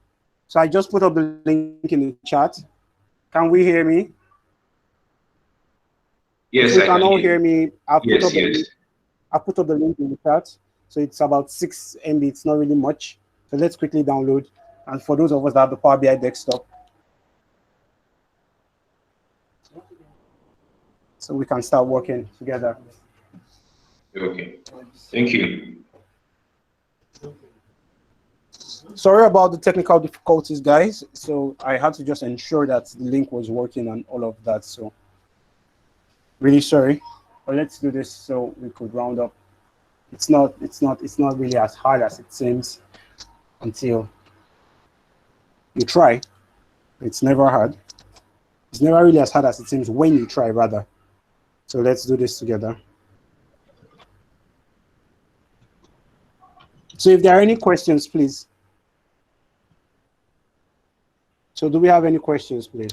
So I just put up the link in the chat. Can we hear me? Yes, if we I can all hear hear me. I put up the link in the chat. So it's about 6 MB. It's not really much. So let's quickly download. And for those of us that have the Power BI desktop, so we can start working together. Okay, thank you. Sorry about the technical difficulties, guys. So I had to just ensure that the link was working and all of that. So really sorry, but let's do this so we could round up. It's not really as hard as it seems until you try. It's never hard. It's never really as hard as it seems when you try, rather. So let's do this together. So if there are any questions, please. So do we have any questions, please?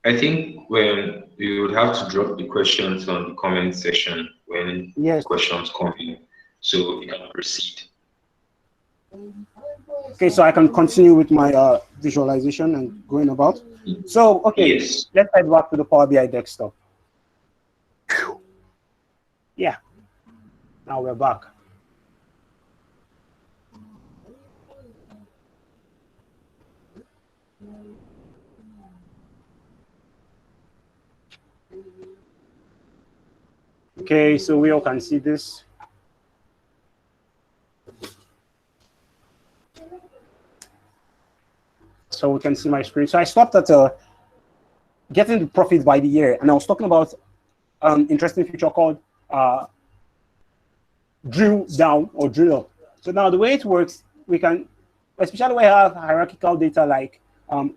I think when we would have to drop the questions on the comment section when questions come in, so we can proceed. Okay, so I can continue with my visualization and going about. So, okay, yes. Let's head back to the Power BI desktop. Yeah, now we're back. Okay, so we all can see this. So we can see my screen. So I stopped at getting the profit by the year, and I was talking about an interesting feature called drill down or drill up. So now the way it works, we can, especially when we have hierarchical data like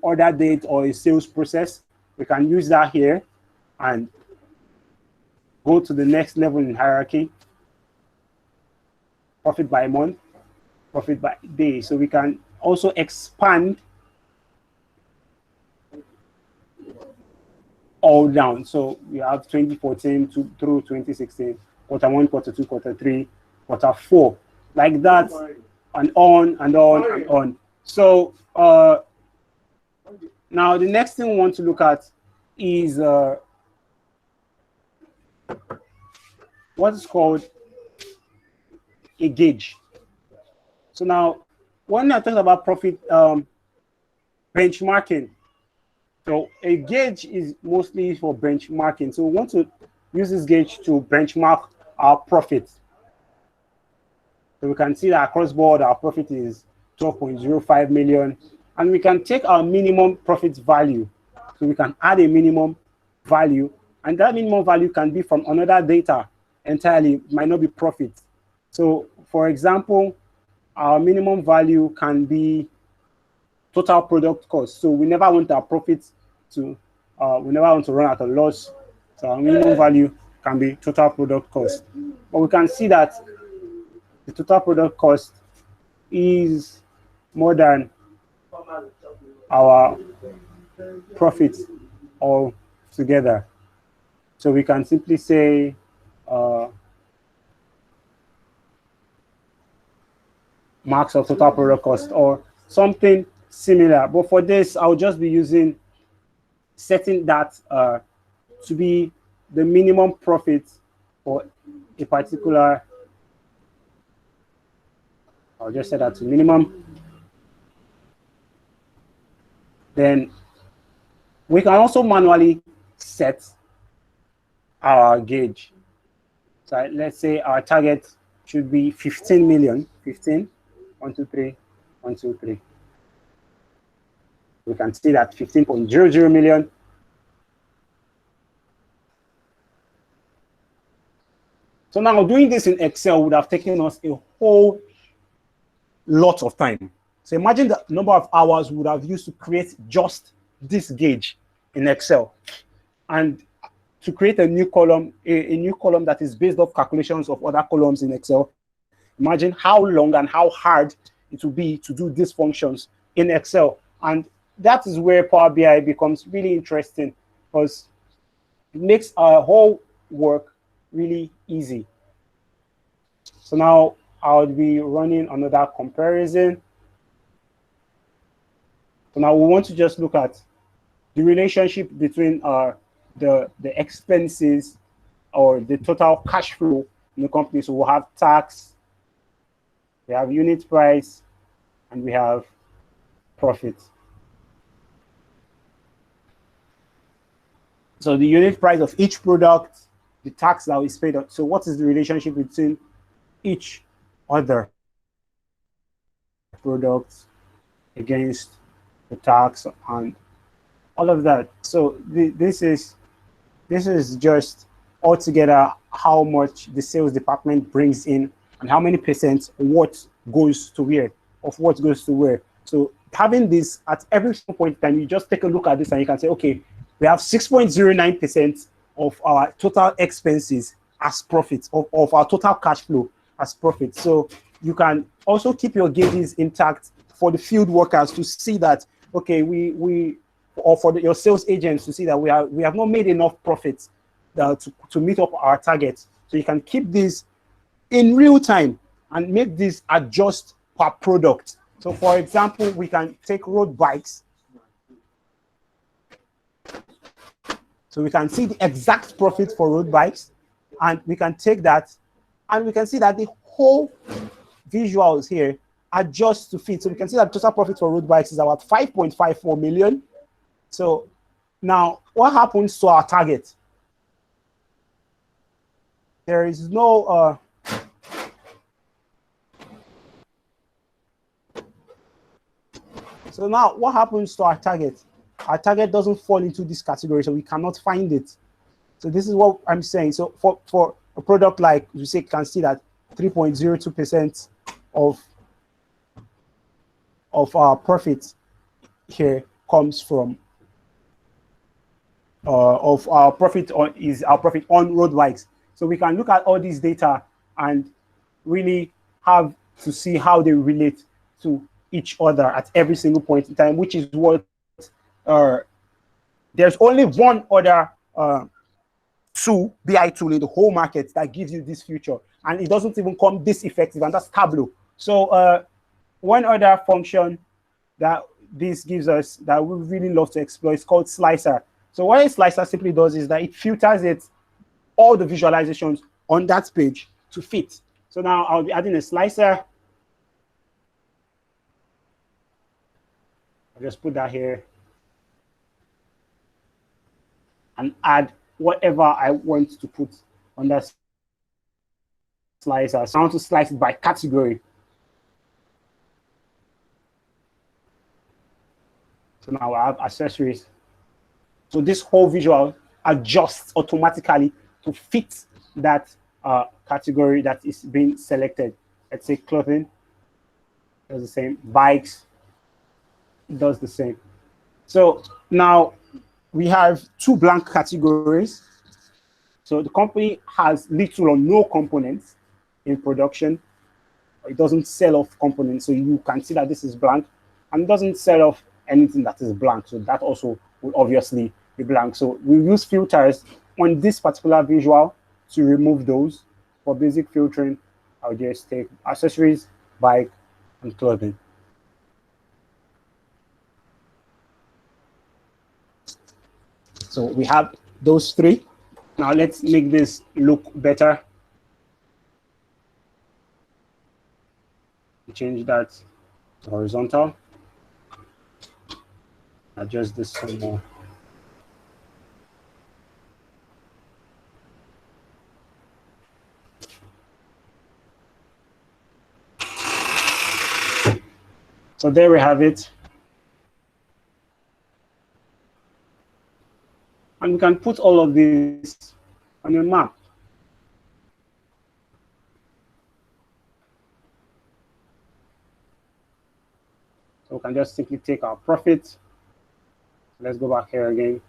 order date or a sales process, we can use that here and go to the next level in hierarchy, profit by month, profit by day. So we can also expand all down. So we have 2014 through 2016, quarter 1, quarter 2, quarter 3, quarter 4, like that, and on and on and on. So now the next thing we want to look at is what is called a gauge. So now when I talk about profit benchmarking, so a gauge is mostly for benchmarking. So we want to use this gauge to benchmark our profit. So we can see that across board, our profit is 12.05 million. And we can take our minimum profit value. So we can add a minimum value. And that minimum value can be from another data entirely, it might not be profit. So for example, our minimum value can be total product cost. So we never want our profit to, we never want to run at a loss. So our minimum value can be total product cost. But we can see that the total product cost is more than our profit all together. So we can simply say marks of total product cost or something similar. But for this, I'll just be using setting that to be the minimum profit for a particular. I'll just set that to minimum. Then we can also manually set our gauge. So let's say our target should be 15 million, 15, 1, 2, 3, 1, 2, 3. We can see that 15.00 million. So now doing this in Excel would have taken us a whole lot of time. So imagine the number of hours we would have used to create just this gauge in Excel. And to create a new column, a new column that is based off calculations of other columns in Excel. Imagine how long and how hard it will be to do these functions in Excel. And that is where Power BI becomes really interesting, because it makes our whole work really easy. So now I'll be running another comparison. So now we want to just look at the relationship between the expenses or the total cash flow in the company. So we'll have tax, we have unit price, and we have profit. So the unit price of each product, the tax that is paid. So what is the relationship between each other product against the tax and all of that? So this is just altogether how much the sales department brings in and how many percent what goes to where, of what goes to where. So having this at every point in time, you just take a look at this and you can say, okay, we have 6.09% of our total expenses as profit, of our total cash flow as profit. So you can also keep your gauges intact for the field workers to see that, okay, or for your sales agents to see that we have not made enough profits to meet up our targets. So you can keep this in real time and make this adjust per product. So for example, we can take road bikes. So we can see the exact profit for road bikes, and we can take that and we can see that the whole visuals here adjust to fit. So we can see that total profit for road bikes is about 5.54 million. So now what happens to our target? There is no so now what happens to our target? Our target doesn't fall into this category, so we cannot find it. So this is what I'm saying. So for a product like, you say, can see that 3.02% of our profit here comes from of our profit on road bikes. So we can look at all these data and really have to see how they relate to each other at every single point in time, which is what there's only one other BI tool in the whole market that gives you this feature, and it doesn't even come this effective, and that's Tableau. So one other function that this gives us that we really love to explore is called Slicer. So what a Slicer simply does is that it filters all the visualizations on that page to fit. So now I'll be adding a Slicer. I'll just put that here and add whatever I want to put on that slicer. So I want to slice it by category. So now I have accessories. So this whole visual adjusts automatically to fit that category that is being selected. Let's say clothing does the same, bikes does the same. So now we have two blank categories. So the company has little or no components in production. It doesn't sell off components, so you can see that this is blank, and it doesn't sell off anything that is blank. So that also will obviously be blank. So we use filters on this particular visual to remove those. For basic filtering, I'll just take accessories, bike, and clothing. So we have those three. Now let's make this look better. Change that to horizontal. Adjust this some more. So there we have it. And we can put all of this on a map. So we can just simply take our profit. Let's go back here again.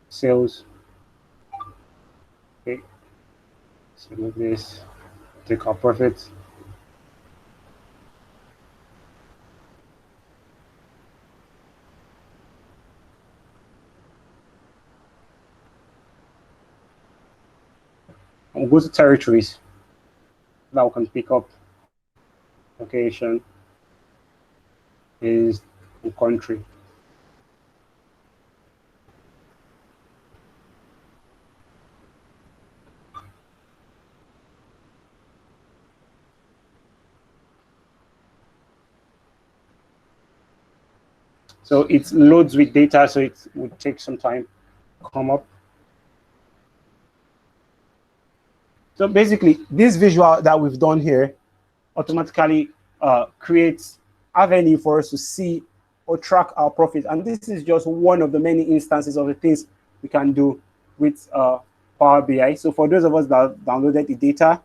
Sales. Okay. So move this, take our profit. And we'll go to territories. Now we can pick up location is the country. So it loads with data, so it would take some time to come up. So basically, this visual that we've done here automatically creates avenue for us to see or track our profit. And this is just one of the many instances of the things we can do with Power BI. So for those of us that downloaded the data,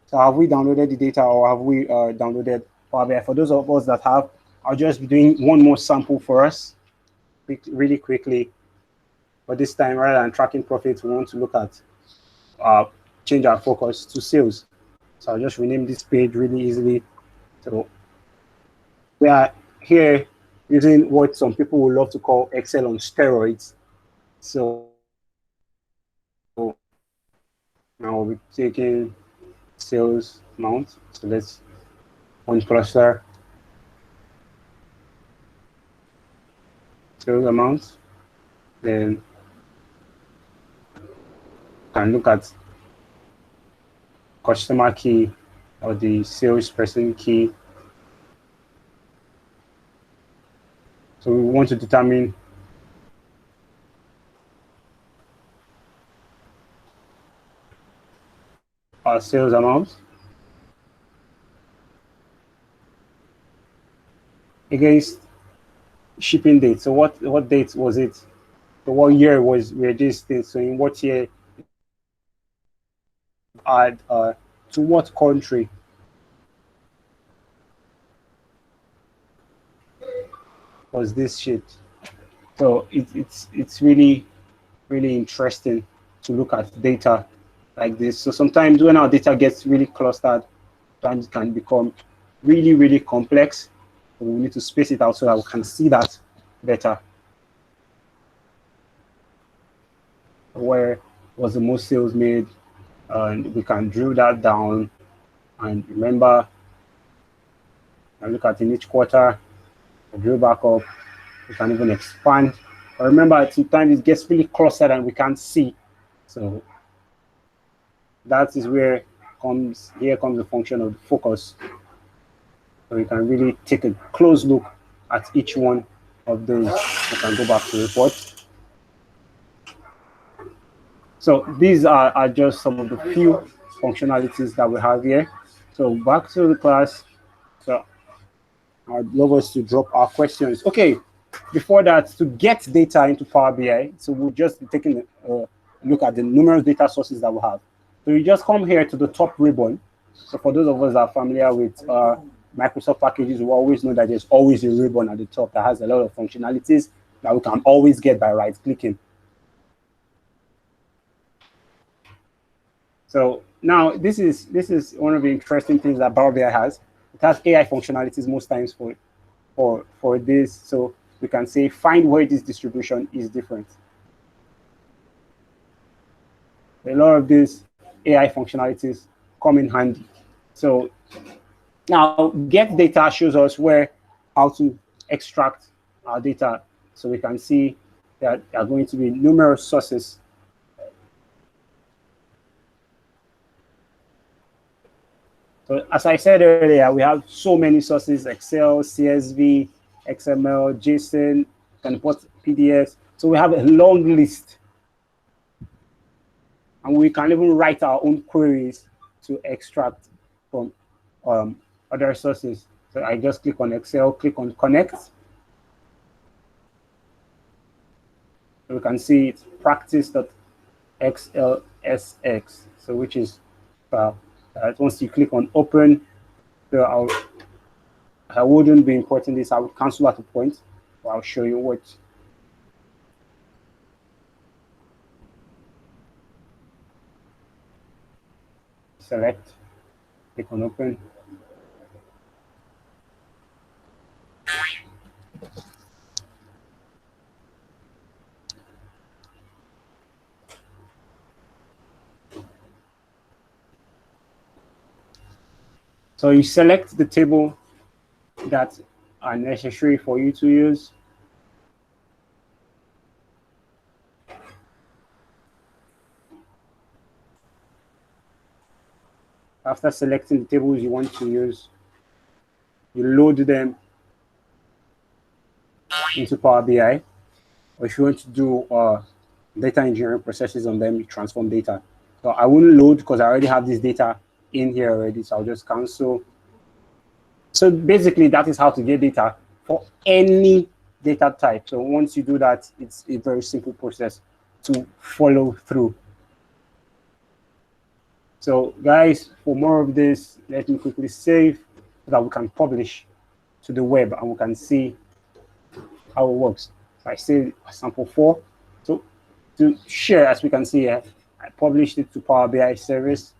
so have we downloaded the data or have we downloaded Power BI? For those of us that have, I'll just be doing one more sample for us really quickly. But this time, rather than tracking profits, we want to look at change our focus to sales. So I'll just rename this page really easily. So we are here using what some people would love to call Excel on steroids. So now we'll be taking sales amount. So let's one cluster sales amount. Then can look at customer key or the salesperson key. So we want to determine our sales amount against shipping date. So what date was it? So what year were these things? So in what year? Add to what country? Was this shit? So it's really interesting to look at data like this. So sometimes when our data gets really clustered, sometimes it can become really complex. So we need to space it out so that we can see that better. Where was the most sales made? And we can drill that down and remember and look at in each quarter, drill back up. We can even expand. But remember, sometimes it gets really clustered and we can't see. So that is where here comes the function of the focus. So we can really take a close look at each one of those. We can go back to the report. So these are just some of the few functionalities that we have here. So back to the class. So I'd love us to drop our questions. Okay, before that, to get data into Power BI, so we'll just be taking a look at the numerous data sources that we have. So you just come here to the top ribbon. So for those of us that are familiar with Microsoft packages, we always know that there's always a ribbon at the top that has a lot of functionalities that we can always get by right-clicking. So now this is one of the interesting things that Power BI has. It has AI functionalities most times for this. So we can say find where this distribution is different. A lot of these AI functionalities come in handy. So now get data shows us how to extract our data. So we can see that there are going to be numerous sources. So as I said earlier, we have so many sources: Excel, CSV, XML, JSON, can import PDFs. So we have a long list. And we can even write our own queries to extract from other sources. So I just click on Excel, click on Connect. So we can see it's practice.xlsx, so which is once you click on Open, so I wouldn't be importing this. I would cancel at a point. But I'll show you what. Select, click on Open. So you select the table that are necessary for you to use. After selecting the tables you want to use, you load them into Power BI. Or if you want to do data engineering processes on them, you transform data. So I wouldn't load because I already have this data in here already, so I'll just cancel. So basically, that is how to get data for any data type. So once you do that, it's a very simple process to follow through. So guys, for more of this, let me quickly save so that we can publish to the web and we can see how it works. So I save sample 4. So to share, as we can see here, I published it to Power BI service.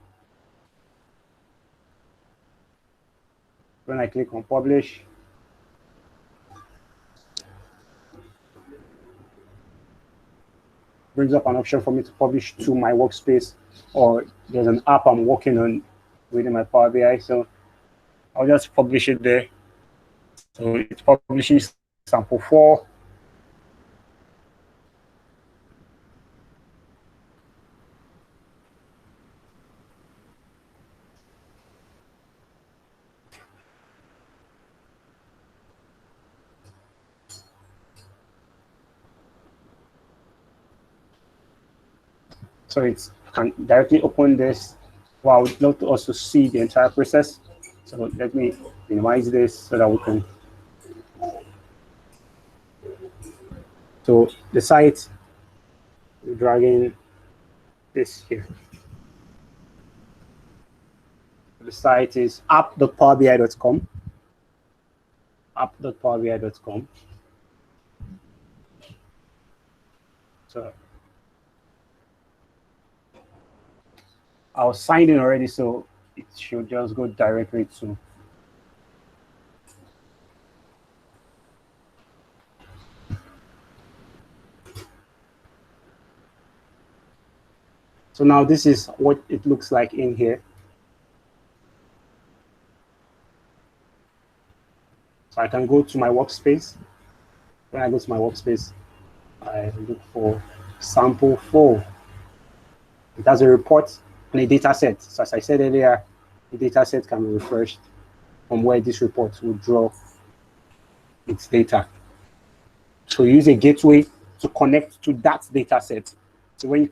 When I click on publish, brings up an option for me to publish to my workspace, or there's an app I'm working on within my Power BI. So I'll just publish it there. So it publishes sample 4. So it can directly open this. Well, I would love to also see the entire process. So let me minimize this so that we can. So the site, dragging this here. The site is app.powerbi.com. App.powerbi.com. So I was signed in already, so it should just go directly to. So now this is what it looks like in here. So I can go to my workspace. When I go to my workspace, I look for sample 4. It has a report and a data set. So as I said earlier, the data set can be refreshed from where this report will draw its data. So you use a gateway to connect to that data set. So when you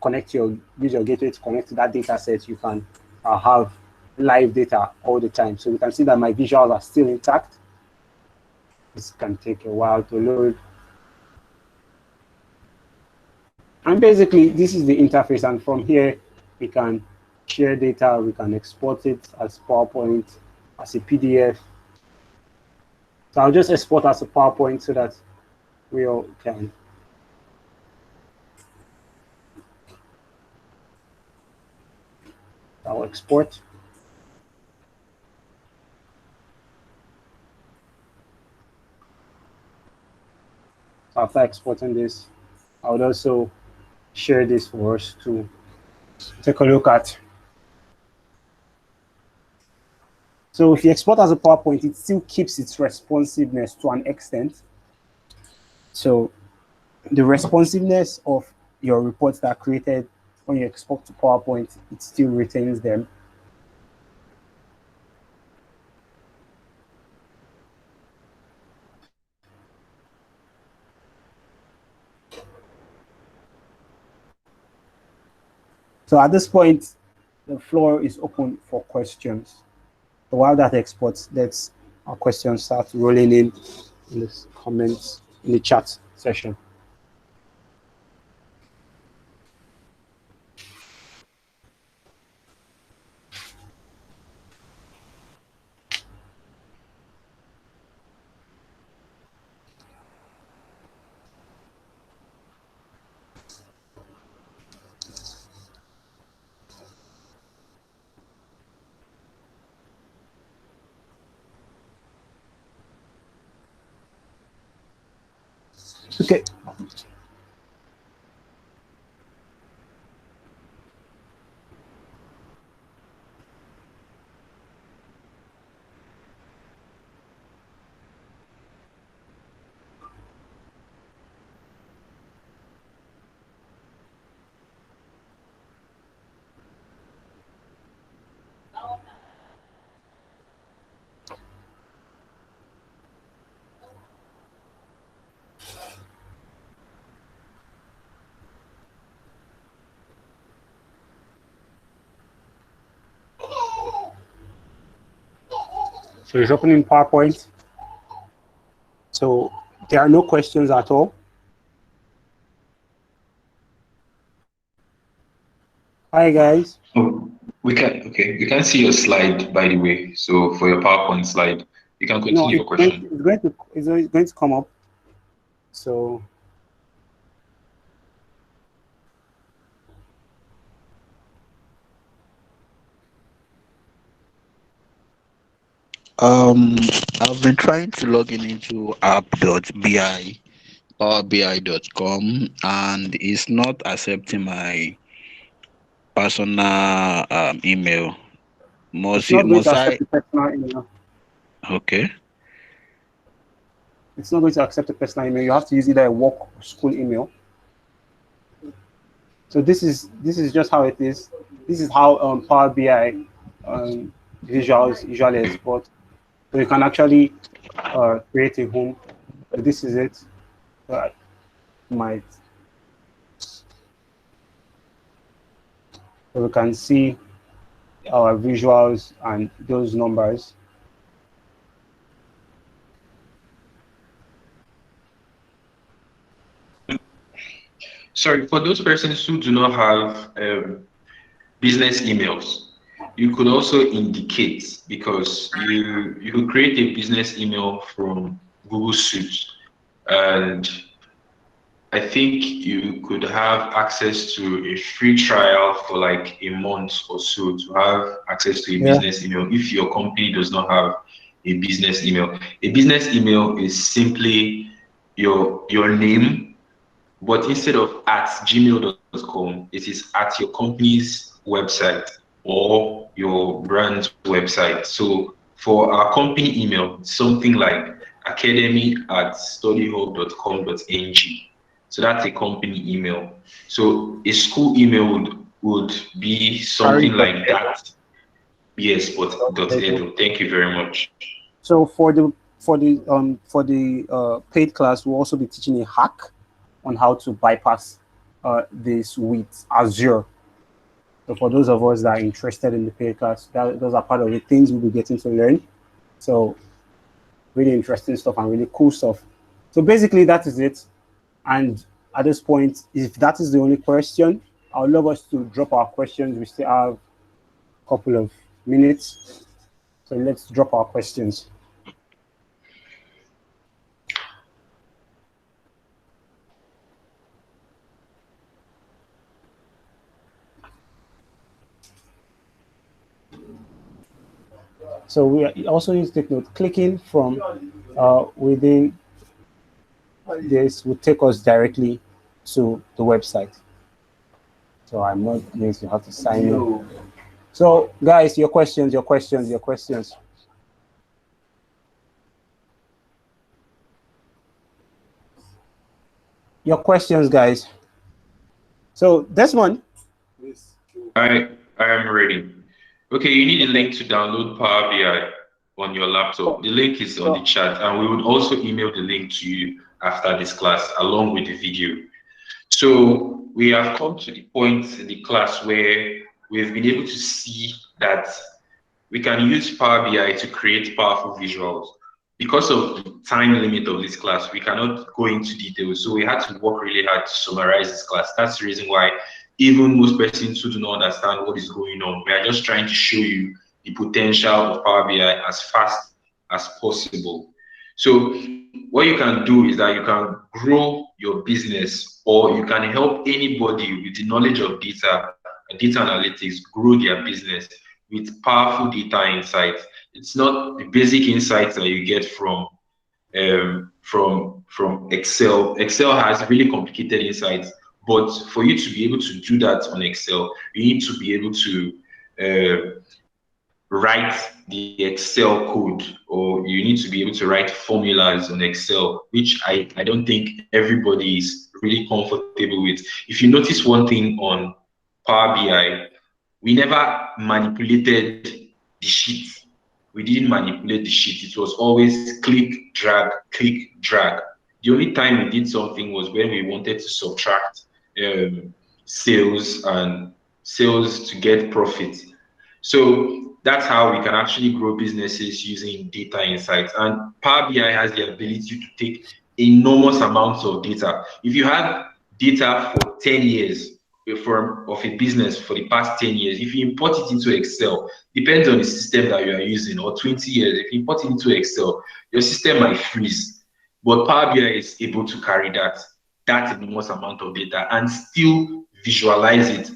use your gateway to connect to that data set, you can have live data all the time. So we can see that my visuals are still intact. This can take a while to load. And basically, this is the interface, and from here, we can share data, we can export it as PowerPoint, as a PDF. So I'll just export as a PowerPoint so that we all can. I'll export. So after exporting this, I would also share this for us to take a look at. So if you export as a PowerPoint, it still keeps its responsiveness to an extent. So the responsiveness of your reports that are created when you export to PowerPoint, it still retains them. So at this point, the floor is open for questions. So while that exports, let's our questions start rolling in the comments in the chat session. Okay. So it's opening PowerPoint. So there are no questions at all. Hi guys. Oh, we can see your slide, by the way. So for your PowerPoint slide, you can No, continue your question. it's going to come up. So I've been trying to log in into app.bi, powerbi.com, and it's not accepting my personal email. it's Must not going to must accept I? the personal email. Okay. It's not going to accept a personal email. You have to use either a work or school email. So this is just how it is. This is how Power BI visuals usually export. So you can actually create a home. So this is it. So might so we can see our visuals and those numbers. Sorry, for those persons who do not have business emails, you could also indicate, because you could create a business email from Google Suite, and I think you could have access to a free trial for like a month or so to have access to a Yeah. business email if your company does not have a business email. A business email is simply your name, but instead of at gmail.com, it is at your company's website or your brand's website. So for our company email, something like academy@studihub.com.ng. So that's a company email. So a school email would be something like that. Yes, but .edu. Thank you very much. So for the paid class, we'll also be teaching a hack on how to bypass this with Azure. So for those of us that are interested in the paid class, those are part of the things we'll be getting to learn. So really interesting stuff and really cool stuff. So basically that is it. And at this point, if that is the only question, I would love us to drop our questions. We still have a couple of minutes. So let's drop our questions. So we also need to take note, clicking from within this will take us directly to the website. So I'm not going to have to sign in. So guys, your questions. Your questions, guys. So this one. I am ready. Okay, you need a link to download Power BI on your laptop. The link is on the chat, and we would also email the link to you after this class along with the video. So we have come to the point in the class where we've been able to see that we can use Power BI to create powerful visuals. Because of the time limit of this class, we cannot go into details. So we had to work really hard to summarize this class. That's the reason why even most persons who do not understand what is going on, we are just trying to show you the potential of Power BI as fast as possible. So what you can do is that you can grow your business, or you can help anybody with the knowledge of data and data analytics grow their business with powerful data insights. It's not the basic insights that you get from Excel. Excel has really complicated insights, but for you to be able to do that on Excel, you need to be able to write the Excel code, or you need to be able to write formulas on Excel, which I don't think everybody is really comfortable with. If you notice one thing on Power BI, we never manipulated the sheet. We didn't manipulate the sheet. It was always click, drag, click, drag. The only time we did something was when we wanted to subtract sales to get profit. So that's how we can actually grow businesses using data insights. And Power BI has the ability to take enormous amounts of data. If you have data for 10 years, of a business for the past 10 years, if you import it into Excel, depends on the system that you are using, or 20 years, if you import it into Excel, your system might freeze. But Power BI is able to carry that enormous amount of data and still visualize it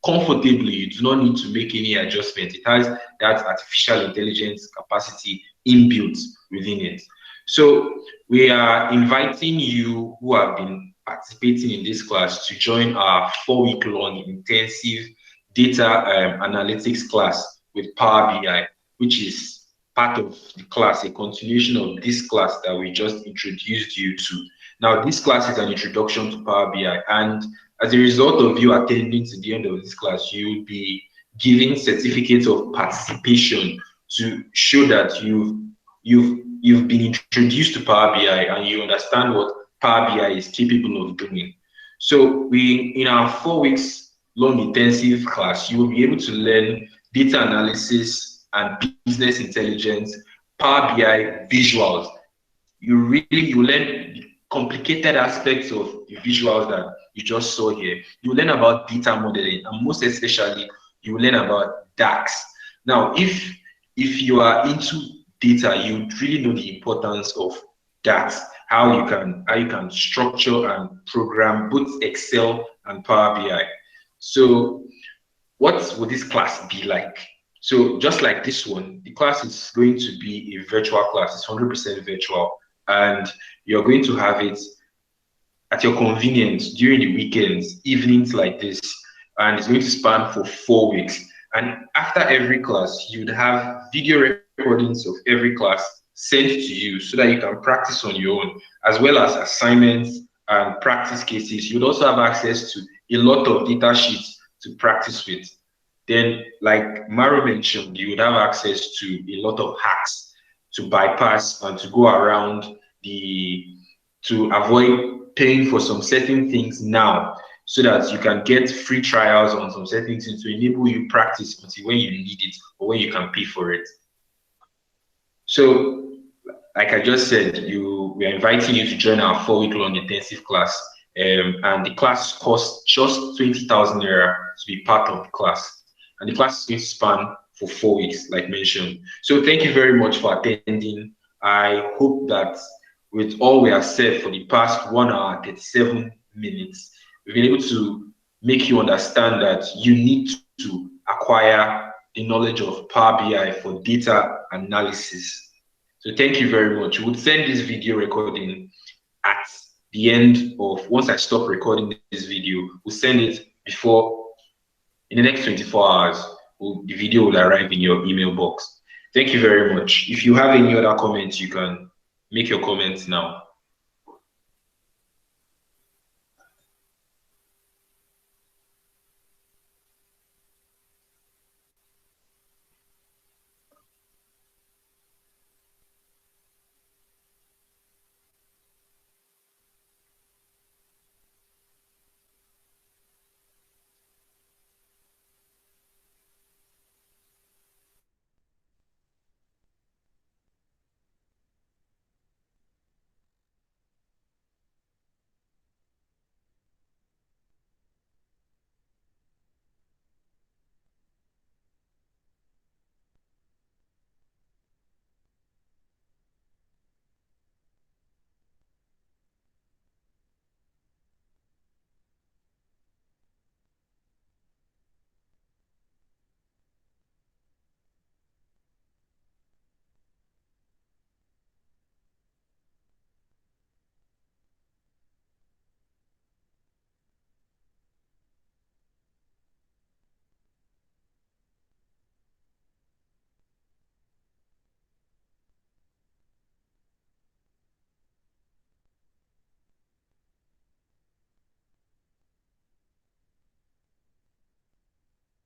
comfortably. You do not need to make any adjustment. It has that artificial intelligence capacity inbuilt within it. So we are inviting you who have been participating in this class to join our 4-week-long intensive data analytics class with Power BI, which is part of the class, a continuation of this class that we just introduced you to. Now, this class is an introduction to Power BI, and as a result of you attending to the end of this class, you will be given certificates of participation to show that you've been introduced to Power BI and you understand what Power BI is capable of doing. So in our 4 weeks long intensive class, you will be able to learn data analysis and business intelligence, Power BI visuals. You learn the complicated aspects of the visuals that you just saw here. You learn about data modeling, and most especially, you learn about DAX. Now, if you are into data, you really know the importance of DAX, how you can structure and program both Excel and Power BI. So what would this class be like? So just like this one, the class is going to be a virtual class. It's 100% virtual, and you're going to have it at your convenience during the weekends, evenings like this, and it's going to span for 4 weeks. And after every class, you'd have video recordings of every class sent to you so that you can practice on your own, as well as assignments and practice cases. You'd also have access to a lot of data sheets to practice with. Then, like Maro mentioned, you would have access to a lot of hacks to bypass and to go around to avoid paying for some certain things now, so that you can get free trials on some certain things to enable you practice until when you need it or when you can pay for it. So, like I just said, we are inviting you to join our 4-week-long intensive class. and the class costs just 20,000 naira to be part of the class. And the class is going to span for 4 weeks, like mentioned. So thank you very much for attending. I hope that with all we have said for the past 1 hour and 37 minutes, we've been able to make you understand that you need to acquire the knowledge of Power BI for data analysis. So thank you very much. We'll send this video recording at the end of, once I stop recording this video, we'll send it in the next 24 hours. The video will arrive in your email box. Thank you very much. If you have any other comments, you can make your comments now.